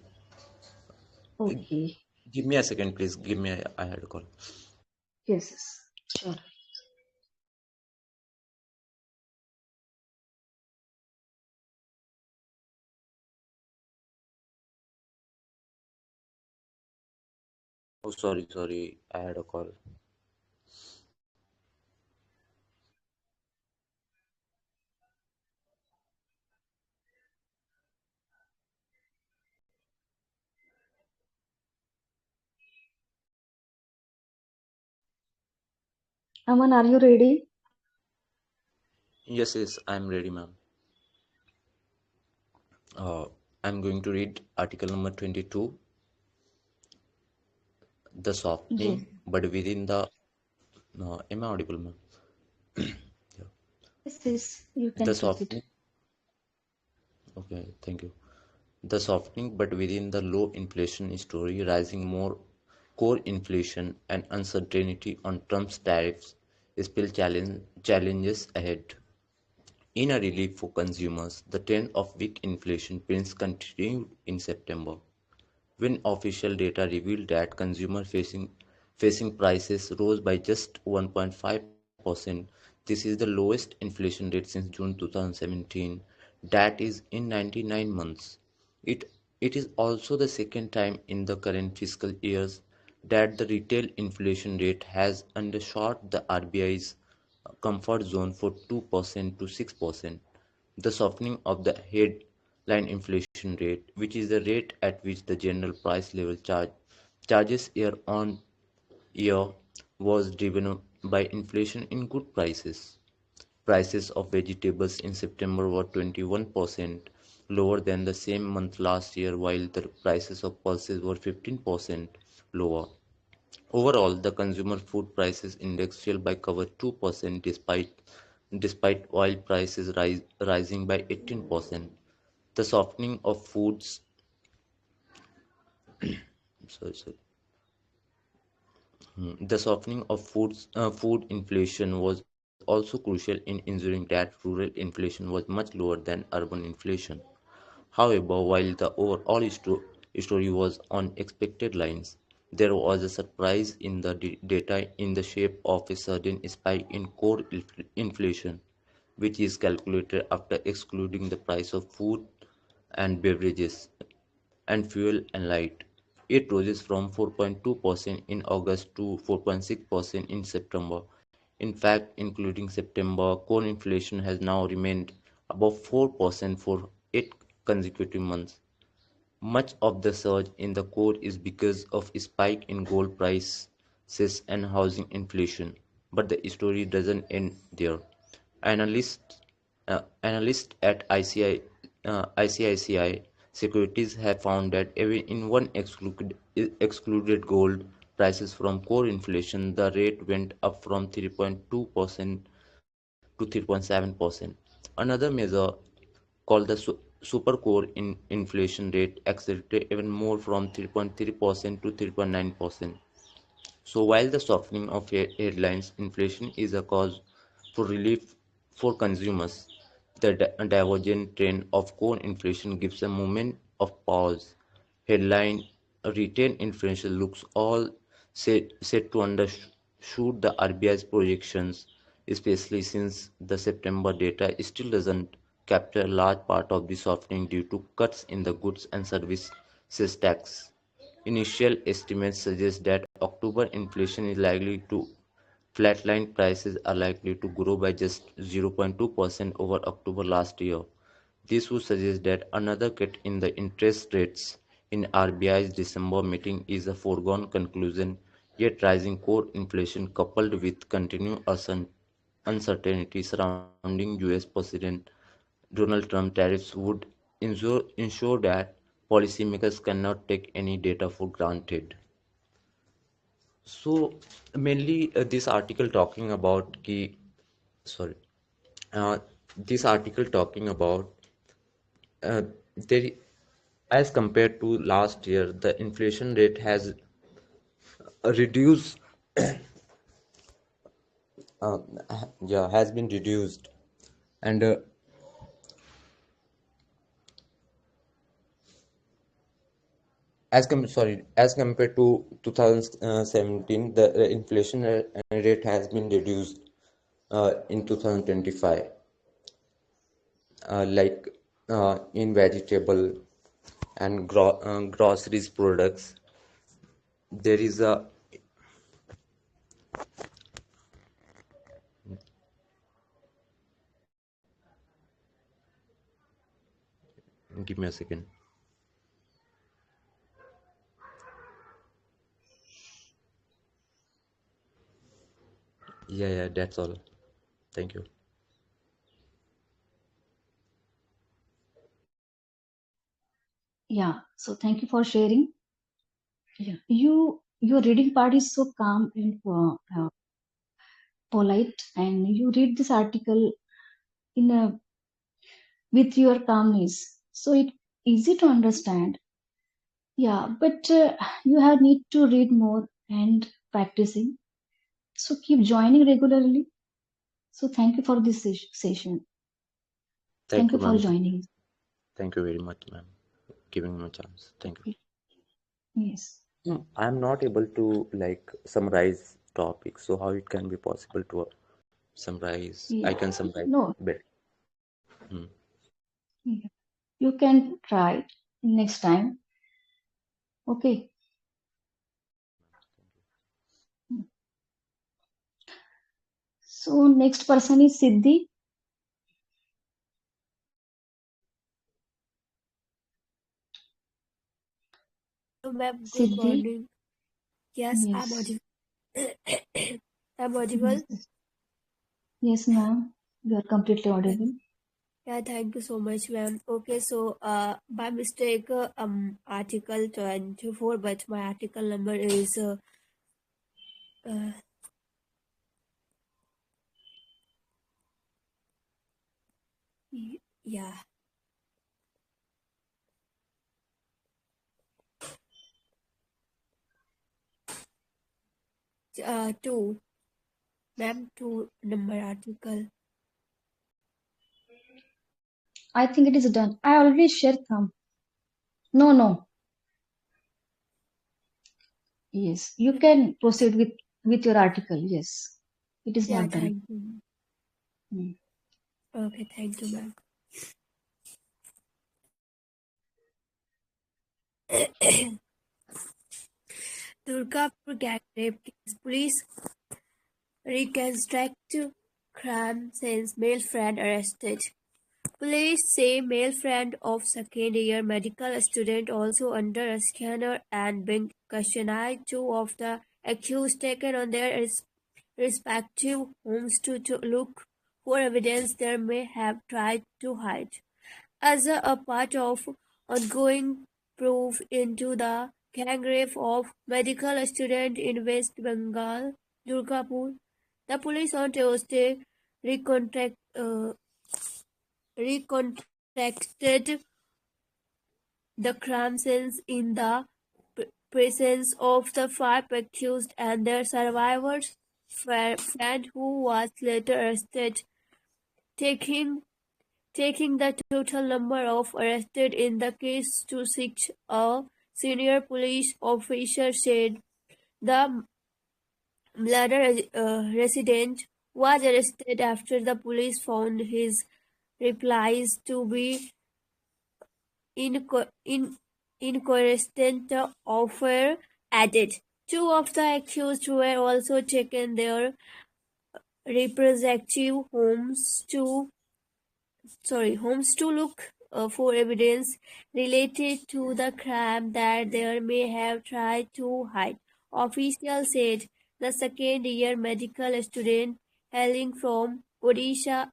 Uh, Okay. Give me a second, please. Give me. I had a call. Yes. Sure. Oh, sorry. I had a call. Aman, are you ready? Yes, I'm ready, ma'am. Uh, I'm going to read article number 22, the Yes. softening, but within the. Am I audible, ma'am? Yeah. Yes. You The can proceed. softening. Okay, thank you. The softening, but within the low inflation story, rising more core inflation and uncertainty on Trump's tariffs still challenges ahead. In a relief for consumers, the trend of weak inflation prints continued in September, when official data revealed that consumer facing prices rose by just 1.5%. This is the lowest inflation rate since June 2017, that is in 99 months. It it is also the second time in the current fiscal years that the retail inflation rate has undershot the RBI's comfort zone for 2% to 6%. The softening of the headline inflation rate, which is the rate at which the general price level charges year on year, was driven by inflation in good prices. Prices of vegetables in September were 21% lower than the same month last year, while the prices of pulses were 15% lower. Overall, the consumer food prices index fell by cover 2% despite oil prices rising by 18%. The softening of foods sorry. The softening of food inflation was also crucial in ensuring that rural inflation was much lower than urban inflation. However, while the overall story was on expected lines, there was a surprise in the data in the shape of a sudden spike in core inflation, which is calculated after excluding the price of food and beverages and fuel and light. It rose from 4.2% in August to 4.6% in September. In fact, including September, core inflation has now remained above 4% for 8 consecutive months. Much of the surge in the core is because of a spike in gold prices and housing inflation. But the story doesn't end there. Analysts at ICICI Securities have found that even in one excluded gold prices from core inflation, the rate went up from 3.2% to 3.7%. Another measure called the super core inflation rate accelerated even more from 3.3% to 3.9%. So while the softening of headlines inflation is a cause for relief for consumers, the divergent trend of core inflation gives a moment of pause. Headline retail inflation looks all set to undershoot the RBI's projections, especially since the September data still doesn't capture a large part of the softening due to cuts in the goods and services tax. Initial estimates suggest that October inflation is likely to flatline. Prices are likely to grow by just 0.2% over October last year. This would suggest that another cut in the interest rates in RBI's December meeting is a foregone conclusion, yet rising core inflation coupled with continued uncertainty surrounding US President Donald Trump tariffs would ensure that policymakers cannot take any data for granted. So mainly this article talking about key, sorry, uh, this article talking about there, as compared to last year, the inflation rate has reduced, uh, yeah, has been reduced, and as compared to 2017, the inflation rate has been reduced in 2025, like in vegetable and groceries products. There is a, give me a second. Yeah, that's all. Thank you. Yeah, so thank you for sharing. Yeah, your reading part is so calm and polite, and you read this article in a with your calmness, so it easy to understand. Yeah, but you have need to read more and practicing. So keep joining regularly. So thank you for this session. Thank Thank you, you for ma'am. joining. Thank you very much, ma'am. Giving me a chance. Thank you. Yes. I'm not able to like summarize topics, so how it can be possible to summarize? I Yeah. can summarize No. better. Yeah. You can try next time. Okay. So next person is Siddhi. Hello, ma'am. Good Siddhi. morning. Yes, I'm Yes. audible. I'm audible. Yes. Yes, ma'am. You are completely audible. Yeah, thank you so much, ma'am. Okay, so by mistake, article 24, but my article number is uh, yeah, 2, ma'am, 2 number article. I think it is done. I already shared thumb. No. Yes. You can proceed with your article. Yes. It is Yeah, not done. thank you. Hmm. Okay, thank you, ma'am. Durgapur gang rape case. Police reconstruct crime since male friend arrested. Police say male friend of second-year medical student also under a scanner and being questioned. Two of the accused taken on their respective homes to look for evidence they may have tried to hide. As a part of ongoing probe into the gang rape of medical student in West Bengal, Durgapur, the police on Tuesday recontact, uh, recontacted the crime scenes in the presence of the five accused and their survivors' friend who was later arrested, taking taking the total number of arrested in the case to six. A senior police officer said the Mlada resident was arrested after the police found his replies to be inco- in- inconsistent. Offer added. Two of the accused were also taken their respective homes to look for evidence related to the crime that they may have tried to hide. Officials said the second-year medical student hailing from Odisha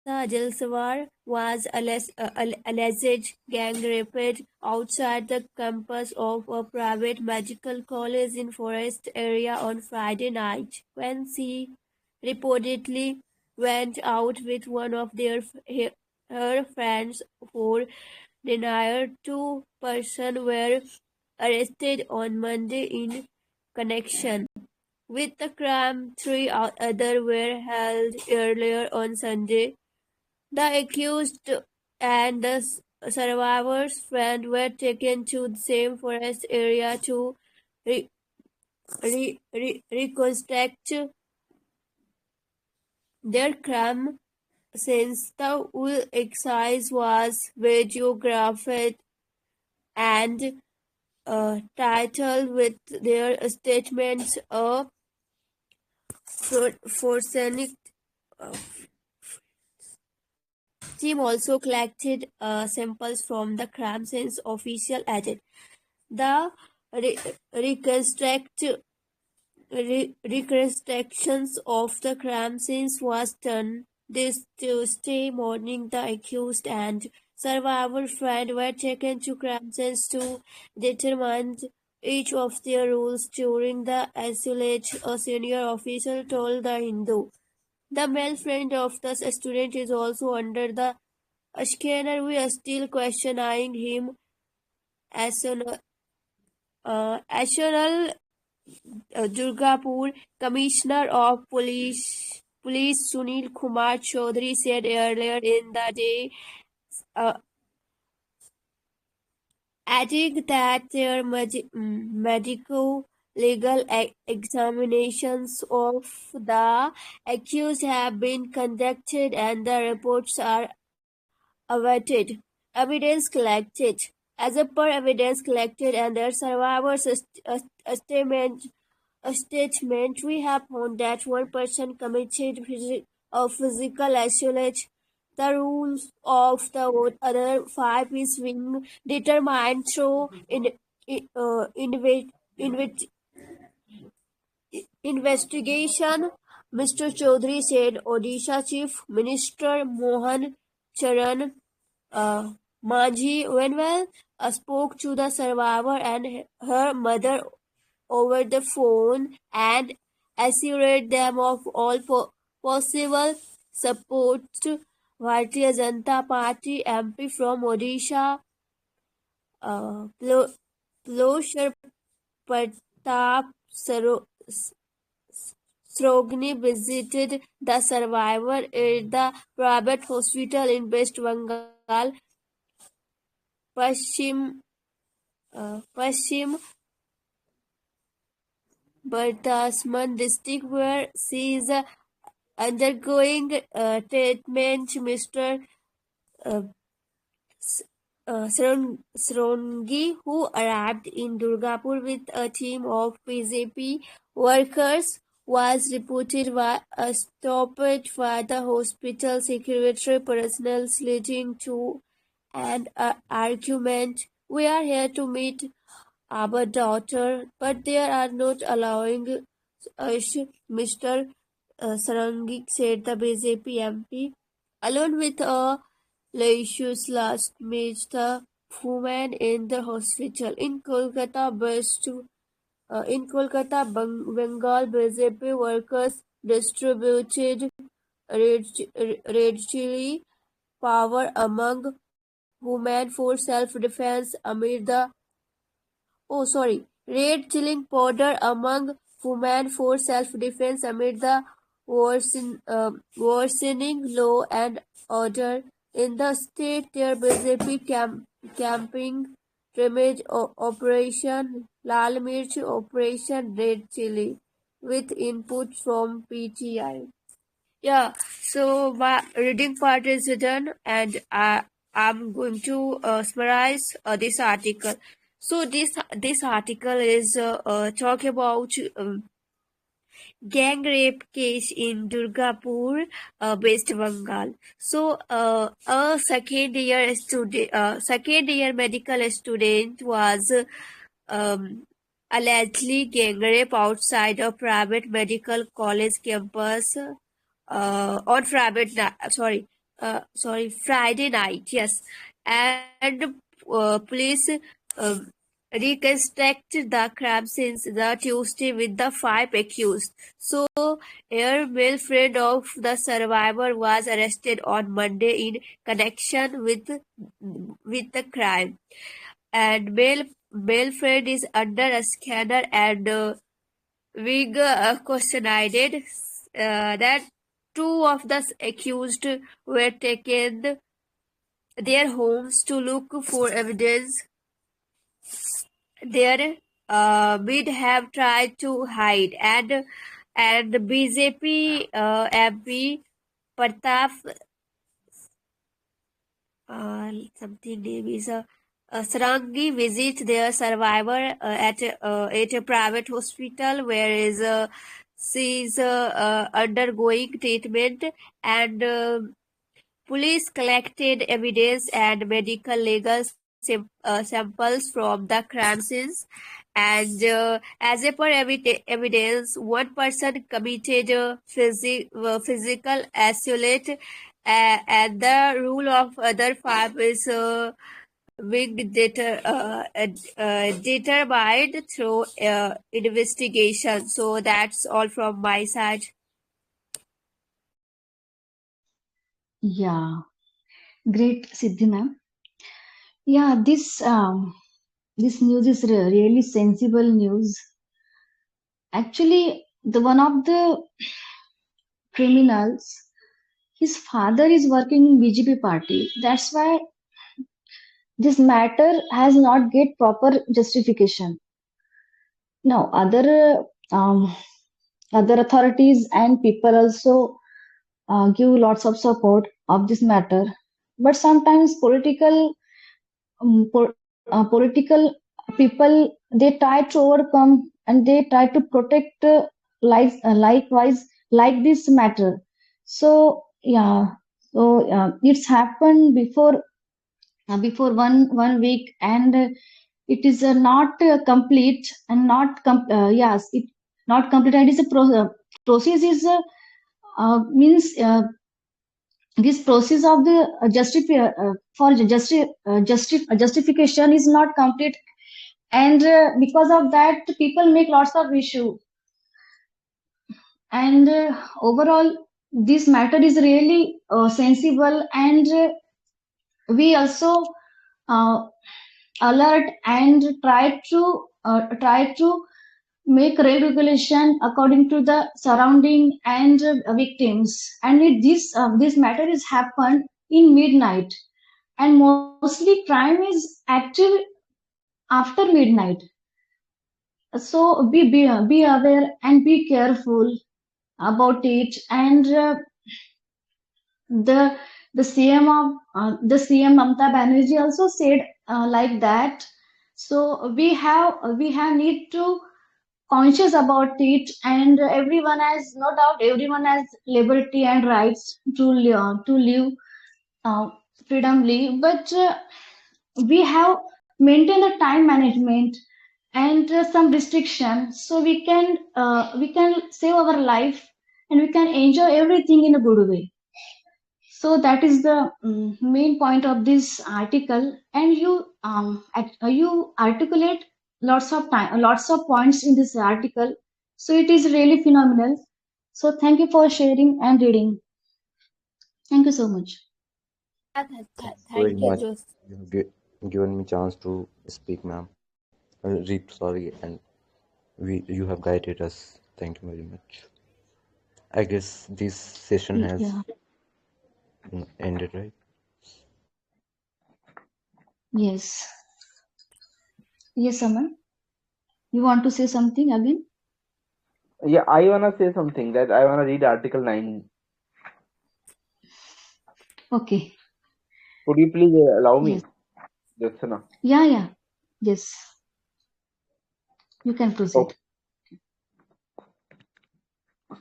Jalsawar was alleged gang raped outside the campus of a private medical college in Forest area on Friday night when she reportedly went out with one of her friends for dinner. Two persons were arrested on Monday in connection with the crime. Three others were held earlier on Sunday. The accused and the survivor's friend were taken to the same forest area to re- reconstruct their crime since the whole exercise was videographed and titled with their statements. A forensic team also collected samples from the crime scenes, official added. The re- reconstruct reconstructions of the crime scenes was done this Tuesday morning. The accused and survivor friend were taken to crime scenes to determine each of their roles during the assault, a senior official told the Hindu. The male friend of the student is also under the scanner. We are still questioning him. National Durgapur Commissioner of Police Sunil Kumar Chaudhary said earlier in the day, uh, adding that their medical legal examinations of the accused have been conducted and the reports are awaited. Evidence collected. As a per evidence collected and their survivors' statement, we have found that one person committed physical assault. The rules of the other five is being determined through uh, inve- inve- investigation. Mr. Chaudhary said Odisha Chief Minister Mohan Charan uh, Manji Wenwell spoke to the survivor and her mother over the phone and assured them of all possible support. Bharatiya Janata Party MP from Odisha, Ploshar Pratap Srogni visited the survivor at the private hospital in West Bengal, Paschim Bardhaman district, where she is undergoing treatment. Mr. Uh, Srongi, who arrived in Durgapur with a team of BJP workers, was reported stopped by the hospital security personnel, leading to an argument. We are here to meet our daughter, but they are not allowing us, Mr. Sarangi said the BJP MP. Along with a issues last met the woman in the hospital in Bengal, BJP workers distributed red chili power among women for self-defense amid the red chilling powder among women for self-defense amid the worsening law and order in the state. Their BJP camping damage operation Lal Mirch Operation Red Chili with input from PTI. Yeah, so my reading part is done, and I'm going to summarize this article. So this article is talk about gang rape case in Durgapur, West Bengal. So a second year medical student was allegedly gang rape outside a private medical college campus on Friday night. Yes, and police reconstructed the crime since the Tuesday with the five accused. So, a male friend of the survivor was arrested on Monday in connection with the crime, and male friend is under a scanner and Wig questioned that two of the accused were taken their homes to look for evidence there would have tried to hide, and BJP MP Pratap something name is Sarangi visit their survivor at a private hospital where she is undergoing treatment, and police collected evidence and medical legal samples from the crime scenes. And as a per evidence, one person committed physical assault, and the rule of other five is being determined through investigation. So that's all from my side. Yeah, great, Siddhi ma'am. Yeah, this news is really sensible news. Actually, the one of the criminals, his father is working in BJP party. That's why this matter has not get proper justification. Now, other authorities and people also give lots of support of this matter, but sometimes political people, they try to overcome and they try to protect lives likewise like this matter. So yeah, so it's happened before one week, and it is not complete and not yes, it not complete, and it is a process is means this process of the justification is not complete, and because of that people make lots of issue, and overall this matter is really sensible, and we also uh, alert and try to make regulation according to the surrounding and victims, and this matter is happened in midnight, and mostly crime is active after midnight. So be aware and be careful about it, and the the CM Mamata Banerjee also said like that. So we have need to conscious about it, and everyone has, no doubt, everyone has liberty and rights to live uh, freedomly, but we have maintained the time management and some restriction, so we can save our life and we can enjoy everything in a good way. So that is the main point of this article, and you articulate lots of points in this article. So it is really phenomenal. So thank you for sharing and reading. Thank you so much. Very Thank you, much. Joseph. You have given me chance to speak, ma'am. Read, sorry, and you have guided us. Thank you very much. I guess this session has Yeah. ended, right? Yes. Yes, Aman. You want to say something again? Yeah, I wanna say something that I wanna read Article 9. Okay. Could you please allow Yes. me, Jyotsana? Yeah, yeah. Yes. You can proceed. Okay.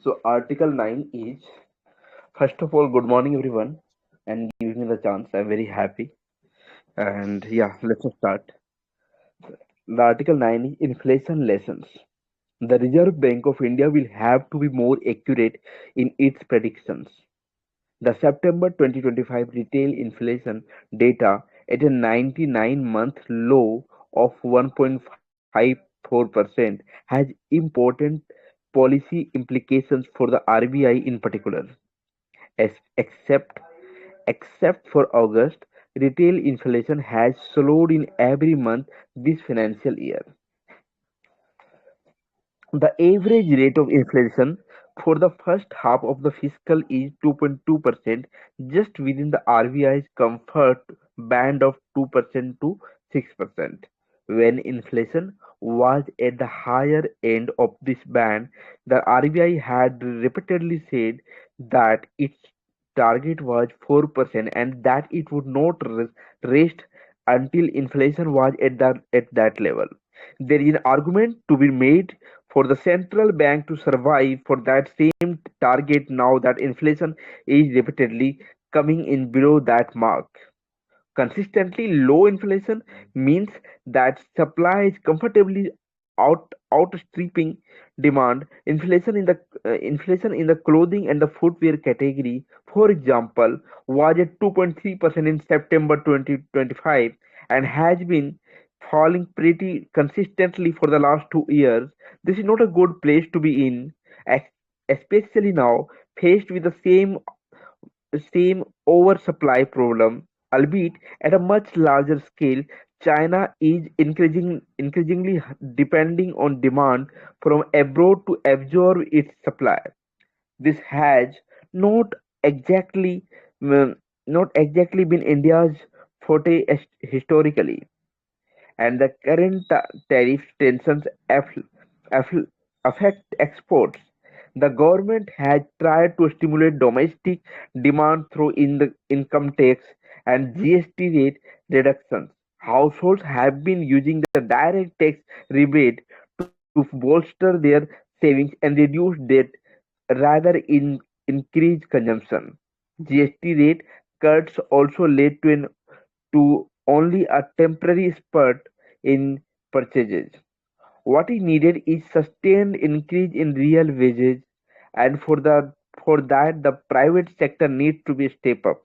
So Article 9 is, first of all, good morning everyone, and giving me the chance. I'm very happy. And yeah, let's start. The Article 9 is inflation lessons. The Reserve Bank of India will have to be more accurate in its predictions. The September 2025 retail inflation data at a 99-month low of 1.54% has important policy implications for the RBI in particular. As except for August, retail inflation has slowed in every month this financial year. The average rate of inflation for the first half of the fiscal is 2.2%, just within the RBI's comfort band of 2% to 6%. When inflation was at the higher end of this band, the RBI had repeatedly said that its target was 4% and that it would not rest until inflation was at that level. There is an argument to be made for the central bank to survive for that same target now that inflation is repeatedly coming in below that mark. Consistently low inflation means that supply is comfortably outstripping demand. Inflation in the clothing and the footwear category, for example, was at 2.3% in September 2025 and has been falling pretty consistently for the last 2 years. This is not a good place to be in, especially now faced with the same oversupply problem, albeit at a much larger scale. China is increasingly depending on demand from abroad to absorb its supply. This has not exactly mm, not exactly been India's forte historically, and the current tariff tensions aff- affect exports. The government has tried to stimulate domestic demand through income tax and GST rate reductions. Households have been using the direct tax rebate to bolster their savings and reduce debt rather increase consumption. GST rate cuts also led to only a temporary spurt in purchases. What is needed is sustained increase in real wages, and for that the private sector needs to be step up.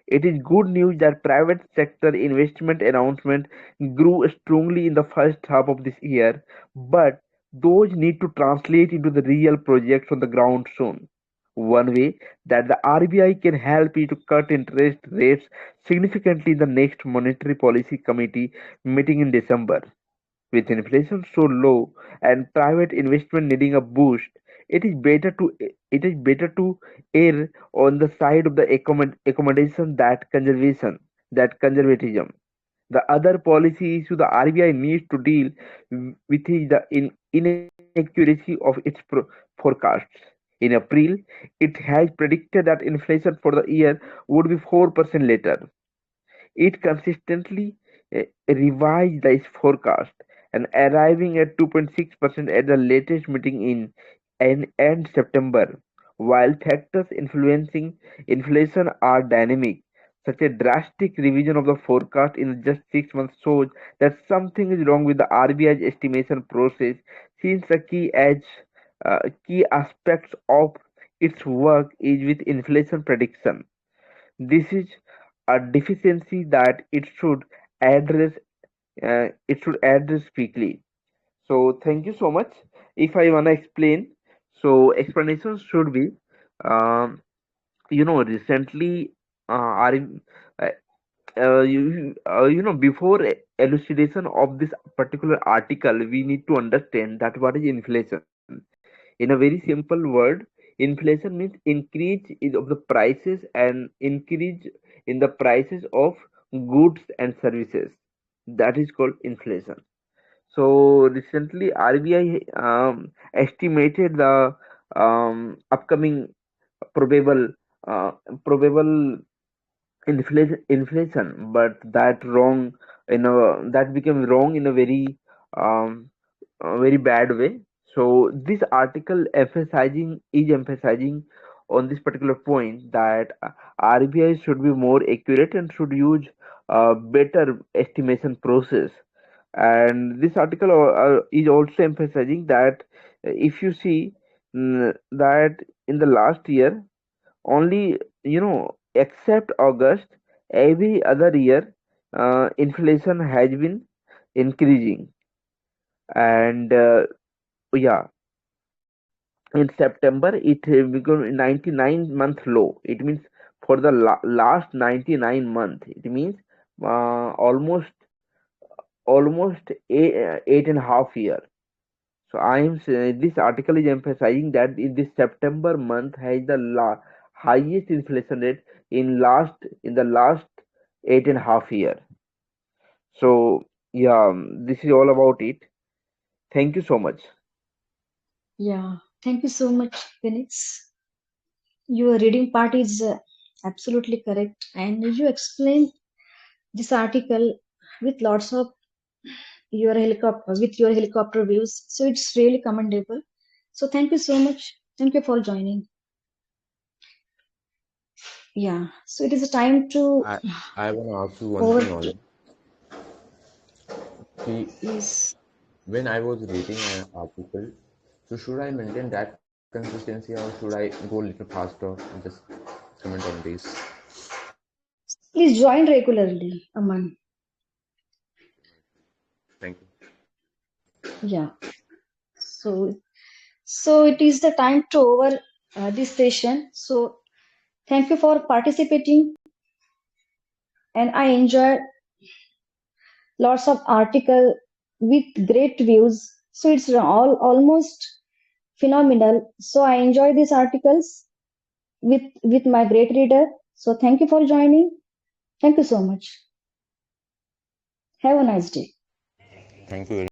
It is good news that private sector investment announcements grew strongly in the first half of this year, but those need to translate into the real projects on the ground soon. One way that the RBI can help is to cut interest rates significantly in the next monetary policy committee meeting in December. With inflation so low and private investment needing a boost, it is better to it is better to err on the side of the accommodation that conservatism. The other policy issue the RBI needs to deal with is the inaccuracy of its forecasts. In April, it has predicted that inflation for the year would be 4% later. It consistently revised this forecast, and arriving at 2.6% at the latest meeting in end September. While factors influencing inflation are dynamic, such a drastic revision of the forecast in just 6 months shows that something is wrong with the RBI's estimation process, since the key aspects of its work is with inflation prediction. This is a deficiency that address it should address quickly. So thank you so much. If I wanna explain, so explanations should be, um, recently, are uh, before elucidation of this particular article, we need to understand that what is inflation. In a very simple word, inflation means of the prices and increase in the prices of goods and services. That is called inflation. So recently, RBI estimated the upcoming probable uh, probable inflation, but that became wrong in um, a very bad way. So this article emphasizing on this particular point that RBI should be more accurate and should use better estimation process. And this article is also emphasizing that if you see, that in the last year, only, except August, every other year, inflation has been increasing. And yeah, in September it became 99-month low. It means for the last 99 month, it means almost eight and a half year. So this article is emphasizing that in this September month has the highest inflation rate in the last eight and a half year. So yeah, this is all about it. Thank you so much. Yeah, thank you so much, Phoenix. Your reading part is absolutely correct, and you explained this article with lots of your helicopter views. So it's really commendable. So thank you so much. Thank you for joining. Yeah. So it is a time to I I want to ask you one over. thing, Ollie. See, Yes. when I was reading an article, so should I maintain that consistency or should I go a little faster? Just comment on this. Please join regularly, Aman. Thank you. Yeah. So so it is the time to over this session. So thank you for participating, and I enjoyed lots of article with great views. So it's all almost phenomenal. So I enjoy these articles with my great reader. So thank you for joining. Thank you so much. Have a nice day. Thank you very